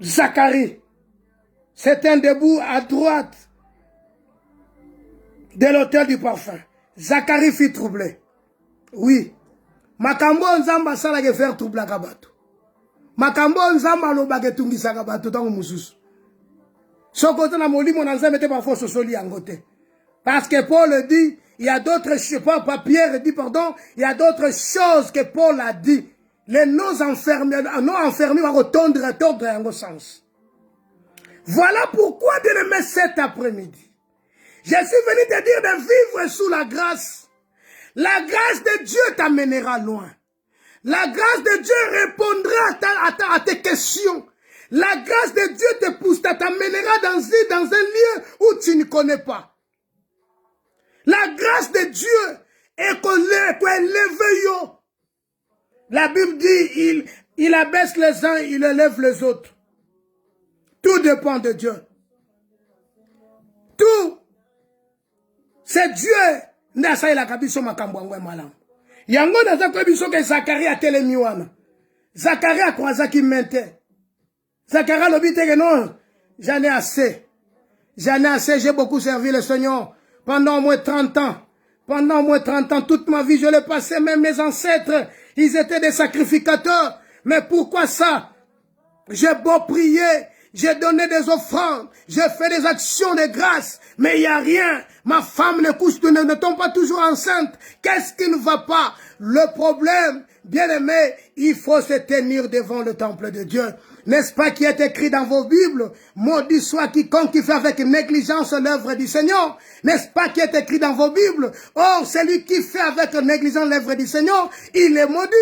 Zacharie, c'est un debout à droite de l'autel du parfum. Zacharie fit troubler. Oui. Makambo nzamba sala ke faire troubler kabato. Makambo nzamba loba ke tungisa kabato tango mususu. Sokoto na molimo na nzambe te parfois sosoli yangote. Parce que Paul dit, il y a d'autres choses, Pierre dit, pardon, il y a d'autres choses que Paul a dit. Les non enfermés vont retondre et tordre en sens. Voilà pourquoi, bien-aimé, cet après-midi, je suis venu te dire de vivre sous la grâce. La grâce de Dieu t'amènera loin. La grâce de Dieu répondra à tes questions. La grâce de Dieu te poussera, t'amènera dans un lieu où tu ne connais pas. La grâce de Dieu est qu'on élève. La Bible dit, il abaisse les uns, il élève les autres. Tout dépend de Dieu. Tout. C'est Dieu. Nasa ila kabiso makambwangwe malam. Yango naza kabiso ke Zacharie a telemiwana. Zacharie a croisé qui mente. Zacharie l'obité que non. J'en ai assez. J'en ai assez, j'ai beaucoup servi le Seigneur. Pendant au moins 30 ans. Pendant au moins 30 ans, toute ma vie, je l'ai passé. Même mes ancêtres, ils étaient des sacrificateurs. Mais pourquoi ça? J'ai beau prier, j'ai donné des offrandes, j'ai fait des actions de grâce, mais il n'y a rien. Ma femme ne tombe pas toujours enceinte. Qu'est-ce qui ne va pas? Le problème, bien aimé, il faut se tenir devant le temple de Dieu. N'est-ce pas qui est écrit dans vos Bibles? Maudit soit quiconque qui fait avec négligence l'œuvre du Seigneur. N'est-ce pas qui est écrit dans vos Bibles? Or, celui qui fait avec négligence l'œuvre du Seigneur, il est maudit.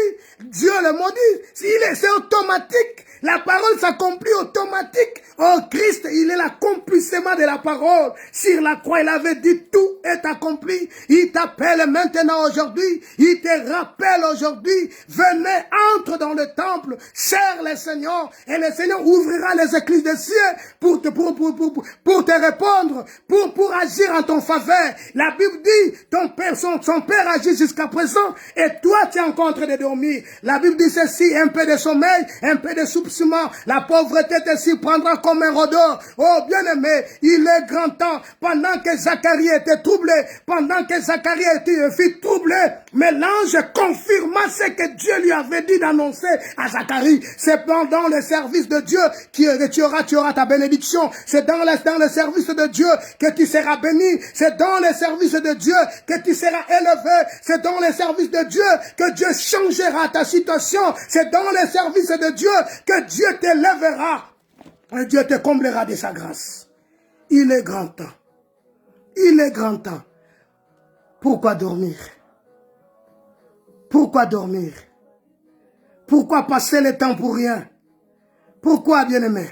Dieu le maudit. C'est automatique. La parole s'accomplit automatique. Oh, Christ, il est l'accomplissement de la parole. Sur la croix, il avait dit tout est accompli. Il t'appelle maintenant aujourd'hui. Il te rappelle aujourd'hui. Venez, entre dans le temple. Sers le Seigneur. Et le Seigneur ouvrira les écluses des cieux pour te répondre, pour agir en ton faveur. La Bible dit, son père agit jusqu'à présent et toi tu es encore en train de dormir. La Bible dit ceci, un peu de sommeil, un peu de soupçonnement, la pauvreté te s'y prendra comme un rôdeur. Oh bien-aimé, il est grand temps, pendant que Zacharie était troublé, pendant que Zacharie fut troublé, mais l'ange confirma ce que Dieu lui avait dit d'annoncer à Zacharie. C'est pendant le service de Dieu que tu auras ta bénédiction. C'est dans le service de Dieu que tu seras béni. C'est dans le service de Dieu que tu seras élevé. C'est dans le service de Dieu que Dieu changera ta situation. C'est dans le service de Dieu que Dieu t'élèvera. Et Dieu te comblera de sa grâce. Il est grand temps. Il est grand temps. Pourquoi dormir? Pourquoi dormir? Pourquoi passer le temps pour rien? Pourquoi, bien-aimé?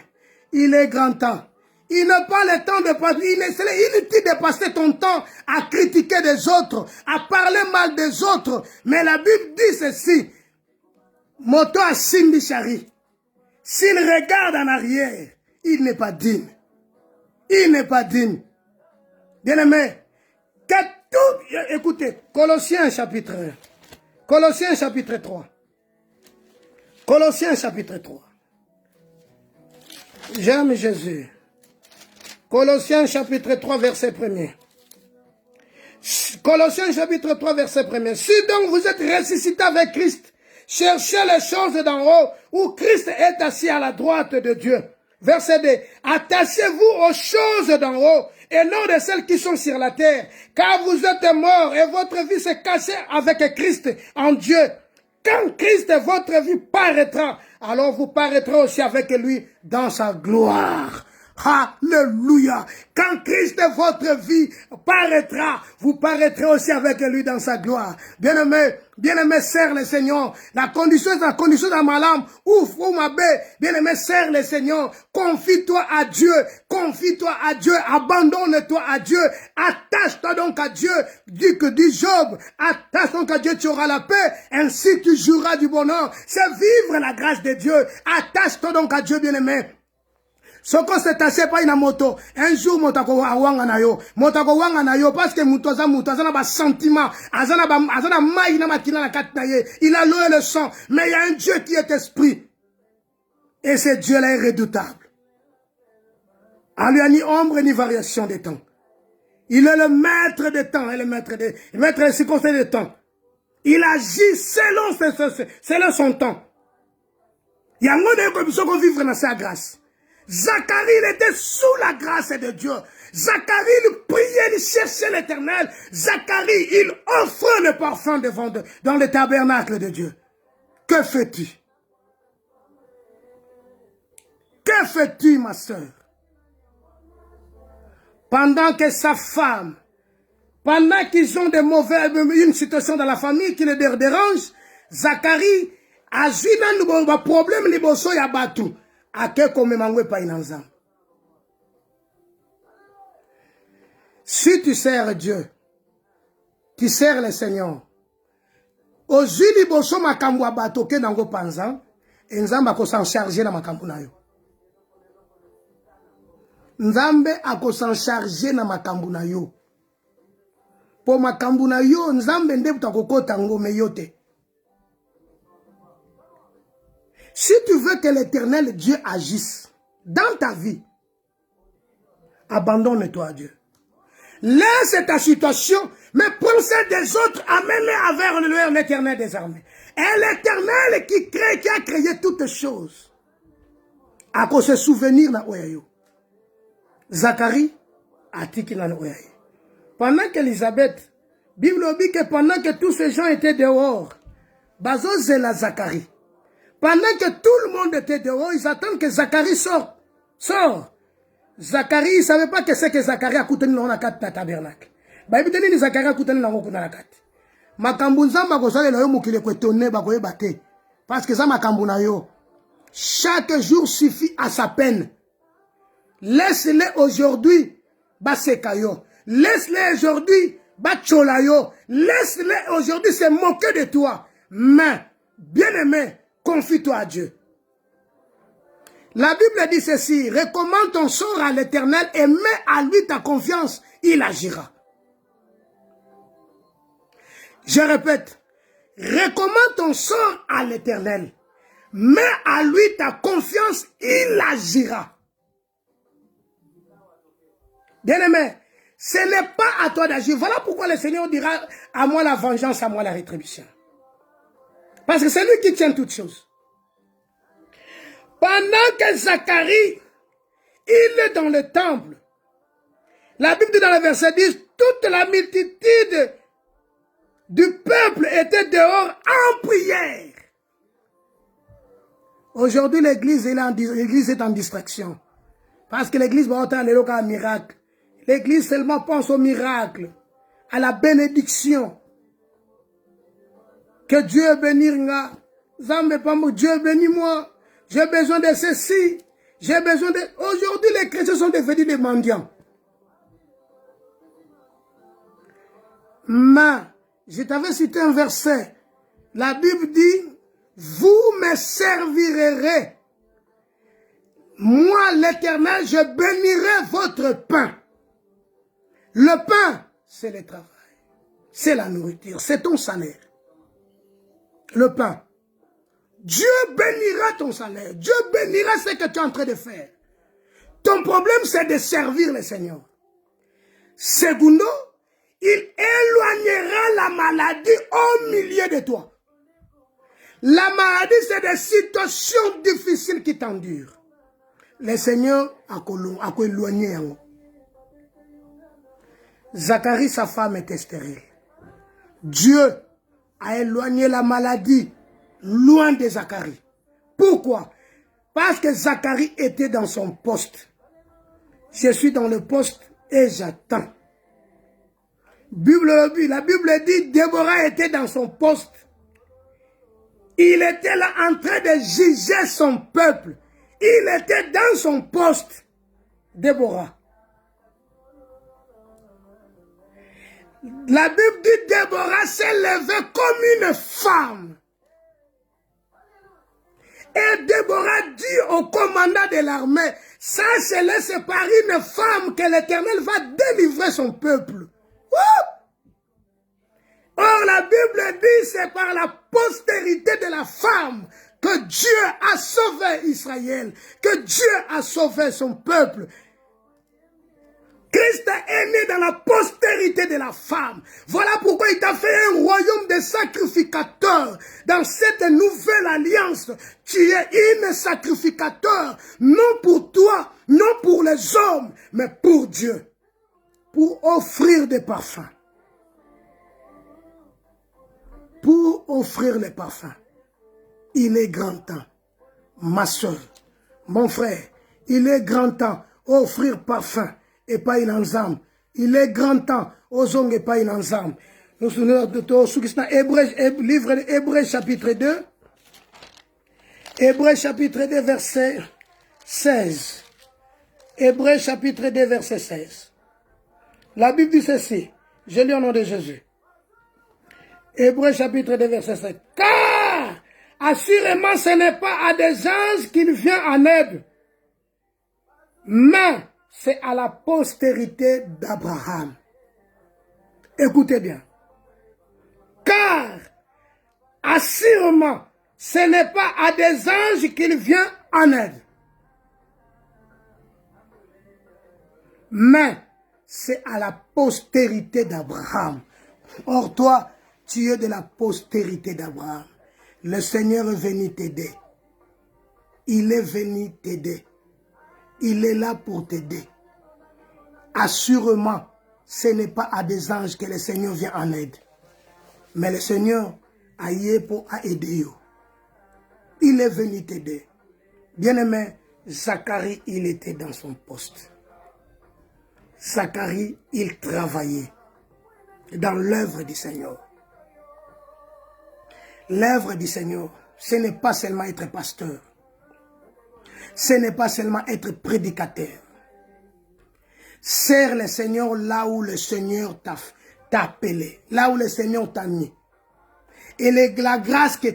Il est grand temps. Il n'a pas le temps de passer. Il est inutile de passer ton temps à critiquer des autres, à parler mal des autres. Mais la Bible dit ceci. Moto a Simbichari. S'il regarde en arrière, il n'est pas digne. Il n'est pas digne. Bien-aimé, écoutez, Colossiens chapitre 1. Colossiens chapitre 3. Colossiens chapitre 3. J'aime Jésus. Colossiens chapitre 3 verset 1er. Colossiens chapitre 3 verset 1er. Si donc vous êtes ressuscités avec Christ, cherchez les choses d'en haut où Christ est assis à la droite de Dieu. Verset 2. Attachez-vous aux choses d'en haut et non de celles qui sont sur la terre. Car vous êtes morts et votre vie s'est cachée avec Christ en Dieu. Quand Christ, votre vie, paraîtra, alors vous paraîtrez aussi avec lui dans sa gloire. Alléluia. Quand Christ, votre vie, paraîtra, vous paraîtrez aussi avec lui dans sa gloire. Bien-aimé, serre le Seigneur. La condition de ma âme, ouvre ma baie. Bien-aimé, serre le Seigneur. Confie-toi à Dieu. Confie-toi à Dieu. Abandonne-toi à Dieu. Attache-toi donc à Dieu. Dit Job. Attache donc à Dieu, tu auras la paix. Ainsi tu jouiras du bonheur. C'est vivre la grâce de Dieu. Attache-toi donc à Dieu, bien-aimé. Soko se tache pa ina moto, un jour motako wanga na yo parce que mutoza na ba sentiment, azana mai na makina na kati na ye, il a l'eau et le sang, mais il y a un Dieu qui est esprit. Et ce Dieu-là est redoutable. Il n'y a ni ombre ni variation des temps. Il est le maître des temps et le maître des circonstances des temps. Il agit selon son temps. Il y a un monde qui vivre dans sa grâce. Zacharie, il était sous la grâce de Dieu. Zacharie, il priait, il cherchait l'Éternel. Zacharie, il offrait le parfum dans le tabernacle de Dieu. Que fais-tu? Que fais-tu, ma soeur? Pendant que sa femme, pendant qu'ils ont une situation dans la famille qui les dérange, Zacharie a un problème, il y a battu. Si tu sers Dieu, tu sers le Seigneur. Aujourd'hui, boso makambo abatoke nango panza, nzambe ako s'en charger na makambo na yo. Nzambe ako s'en charger na makambo na yo. Po makambo na yo, nzambe nde butakokota ngome yote. Si tu veux que l'Éternel Dieu agisse dans ta vie, abandonne-toi à Dieu. Laisse ta situation, mais prends celle des autres, amène-les vers l'Éternel des armées. Et l'Éternel qui a créé toutes choses. À cause de souvenir na oyayo. Zacharie a dit qu'il en oyayo. Pendant qu'Élisabeth, Bible dit que pendant que tous ces gens étaient dehors, bazo zela Zacharie. Pendant que tout le monde était dehors, ils attendent que Zacharie sorte. Sors. Zacharie, il ne savait pas que c'est que Zacharie a coûté dans la tabernacle. Bah, il dit Zacharie a coûté dans la carte. Makambunza makosale na yo mukile kwetone ba koyebate. Parce que ça makambuna yo. Chaque jour suffit à sa peine. Laisse-les aujourd'hui basekayo. Laisse-les aujourd'hui bacholayo. Laisse-les aujourd'hui se moquer de toi. Mais bien-aimé, confie-toi à Dieu. La Bible dit ceci, recommande ton sort à l'Éternel et mets à lui ta confiance, il agira. Je répète, recommande ton sort à l'Éternel, mets à lui ta confiance, il agira. Bien-aimé, ce n'est pas à toi d'agir. Voilà pourquoi le Seigneur dira, à moi la vengeance, à moi la rétribution. Parce que c'est lui qui tient toutes choses. Pendant que Zacharie, il est dans le temple, la Bible dit dans le verset 10, toute la multitude du peuple était dehors en prière. Aujourd'hui, l'église est en distraction. Parce que l'église va entendre un miracle. L'église seulement pense au miracle, à la bénédiction. Que Dieu bénisse. Dieu bénis-moi. J'ai besoin de ceci. J'ai besoin de... Aujourd'hui, les chrétiens sont devenus des mendiants. Mais, je t'avais cité un verset. La Bible dit, vous me servirez. Moi, l'Éternel, je bénirai votre pain. Le pain, c'est le travail. C'est la nourriture. C'est ton salaire. Le pain. Dieu bénira ton salaire. Dieu bénira ce que tu es en train de faire. Ton problème, c'est de servir le Seigneur. Segundo, il éloignera la maladie au milieu de toi. La maladie, c'est des situations difficiles qui t'endurent. le Seigneur a éloigné. Zacharie, sa femme, était stérile. Dieu a éloigné la maladie loin de Zacharie. Pourquoi? Parce que Zacharie était dans son poste. Je suis dans le poste et j'attends. La Bible dit Déborah était dans son poste. Il était là en train de juger son peuple. Il était dans son poste. Déborah. La Bible dit Déborah s'est levée comme une femme. Et Déborah dit au commandant de l'armée, sachez-le, c'est par une femme que l'Éternel va délivrer son peuple. Or, la Bible dit c'est par la postérité de la femme que Dieu a sauvé Israël, que Dieu a sauvé son peuple. Christ est né dans la postérité de la femme. Voilà pourquoi il t'a fait un royaume de sacrificateurs. Dans cette nouvelle alliance, tu es un sacrificateur, non pour toi, non pour les hommes, mais pour Dieu. Pour offrir des parfums. Pour offrir les parfums. Il est grand temps, ma soeur, mon frère, il est grand temps offrir parfum. Et pas une ensemble. Il est grand temps aux hommes et pas une ensemble. Nous sommes livre de Hébreux chapitre 2. Hébreux chapitre 2 verset 16. Hébreux chapitre 2 verset 16. La Bible dit ceci. Je lis au nom de Jésus. Hébreux chapitre 2 verset 16. Car assurément ce n'est pas à des anges qu'il vient en aide, mais c'est à la postérité d'Abraham. Écoutez bien. Car, assurément, ce n'est pas à des anges qu'il vient en aide. Mais, c'est à la postérité d'Abraham. Or, toi, tu es de la postérité d'Abraham. Le Seigneur est venu t'aider. Il est venu t'aider. Il est là pour t'aider. Assurément, ce n'est pas à des anges que le Seigneur vient en aide. Mais le Seigneur a y pour aider. Il est venu t'aider. Bien-aimé, Zacharie, il était dans son poste. Zacharie, il travaillait dans l'œuvre du Seigneur. L'œuvre du Seigneur, ce n'est pas seulement être pasteur. Ce n'est pas seulement être prédicateur. Sers le Seigneur là où le Seigneur t'a appelé, là où le Seigneur t'a mis. Et la grâce que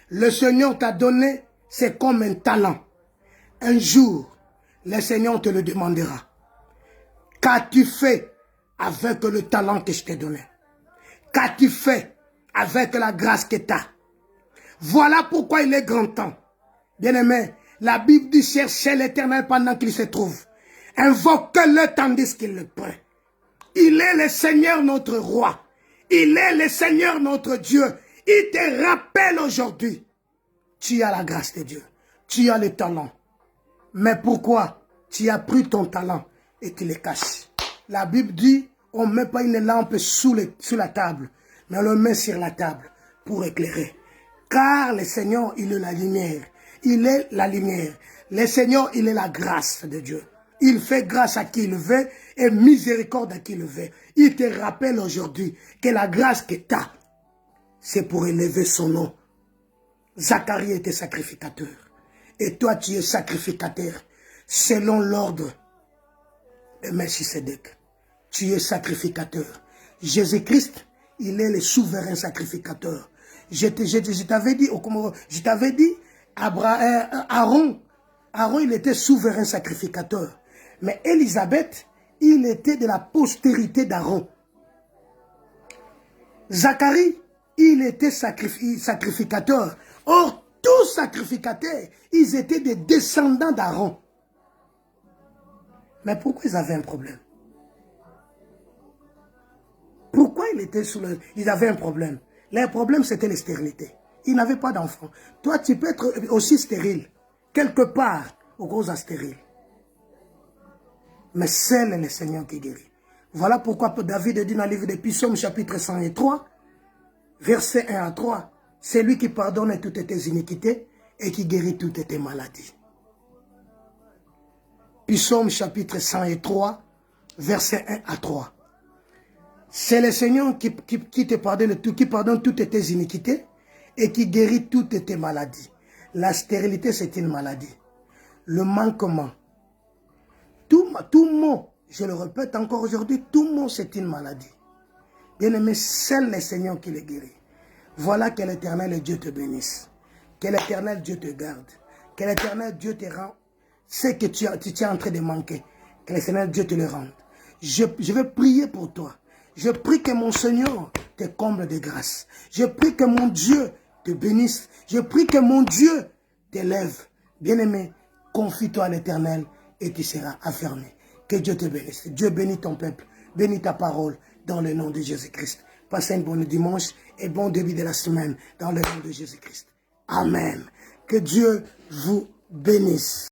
le Seigneur t'a donné, c'est comme un talent. Un jour, le Seigneur te le demandera. Qu'as-tu fait avec le talent que je t'ai donné? Qu'as-tu fait avec la grâce que tu as? Voilà pourquoi il est grand temps. Bien-aimé, la Bible dit chercher l'Éternel pendant qu'il se trouve. Invoque-le tandis qu'il le prend. Il est le Seigneur notre roi. Il est le Seigneur notre Dieu. Il te rappelle aujourd'hui. Tu as la grâce de Dieu. Tu as le talent. Mais pourquoi tu as pris ton talent et tu le caches? La Bible dit, on ne met pas une lampe sous la table, mais on le met sur la table pour éclairer. Car le Seigneur, il est la lumière. Il est la lumière. Le Seigneur, il est la grâce de Dieu. Il fait grâce à qui il veut et miséricorde à qui il veut. Il te rappelle aujourd'hui que la grâce que tu as, c'est pour élever son nom. Zacharie était sacrificateur. Et toi, tu es sacrificateur selon l'ordre de Melchisédek. Tu es sacrificateur. Jésus-Christ, il est le souverain sacrificateur. Je t'avais dit, Aaron, il était souverain sacrificateur. Mais Élisabeth, il était de la postérité d'Aaron. Zacharie, il était sacrificateur. Or, tous sacrificateurs, ils étaient des descendants d'Aaron. Mais pourquoi ils avaient un problème? Pourquoi ils avaient un problème? Leur problème, c'était la stérilité. Ils n'avaient pas d'enfants. Toi, tu peux être aussi stérile. Quelque part, au gros stérile. Mais seul est le Seigneur qui guérit. Voilà pourquoi David dit dans le livre des Psaumes, chapitre 103, versets 1 à 3, c'est lui qui pardonne toutes tes iniquités et qui guérit toutes tes maladies. Psaume chapitre 103, versets 1 à 3. C'est le Seigneur qui te pardonne tout, qui pardonne toutes tes iniquités et qui guérit toutes tes maladies. La stérilité, c'est une maladie. Le manquement. Tout mot, je le répète encore aujourd'hui, tout mot, c'est une maladie. Bien-aimé, seul le Seigneur qui le guérit. Voilà que l'Éternel Dieu te bénisse. Que l'Éternel Dieu te garde. Que l'Éternel Dieu te rende ce que tu es en train de manquer. Que l'Éternel Dieu te le rende. Je vais prier pour toi. Je prie que mon Seigneur te comble de grâce. Je prie que mon Dieu te bénisse. Je prie que mon Dieu t'élève. Bien-aimé, confie-toi à l'Éternel et tu seras affermi. Que Dieu te bénisse. Dieu bénit ton peuple. Bénis ta parole dans le nom de Jésus-Christ. Passez un bon dimanche et bon début de la semaine dans le nom de Jésus-Christ. Amen. Que Dieu vous bénisse.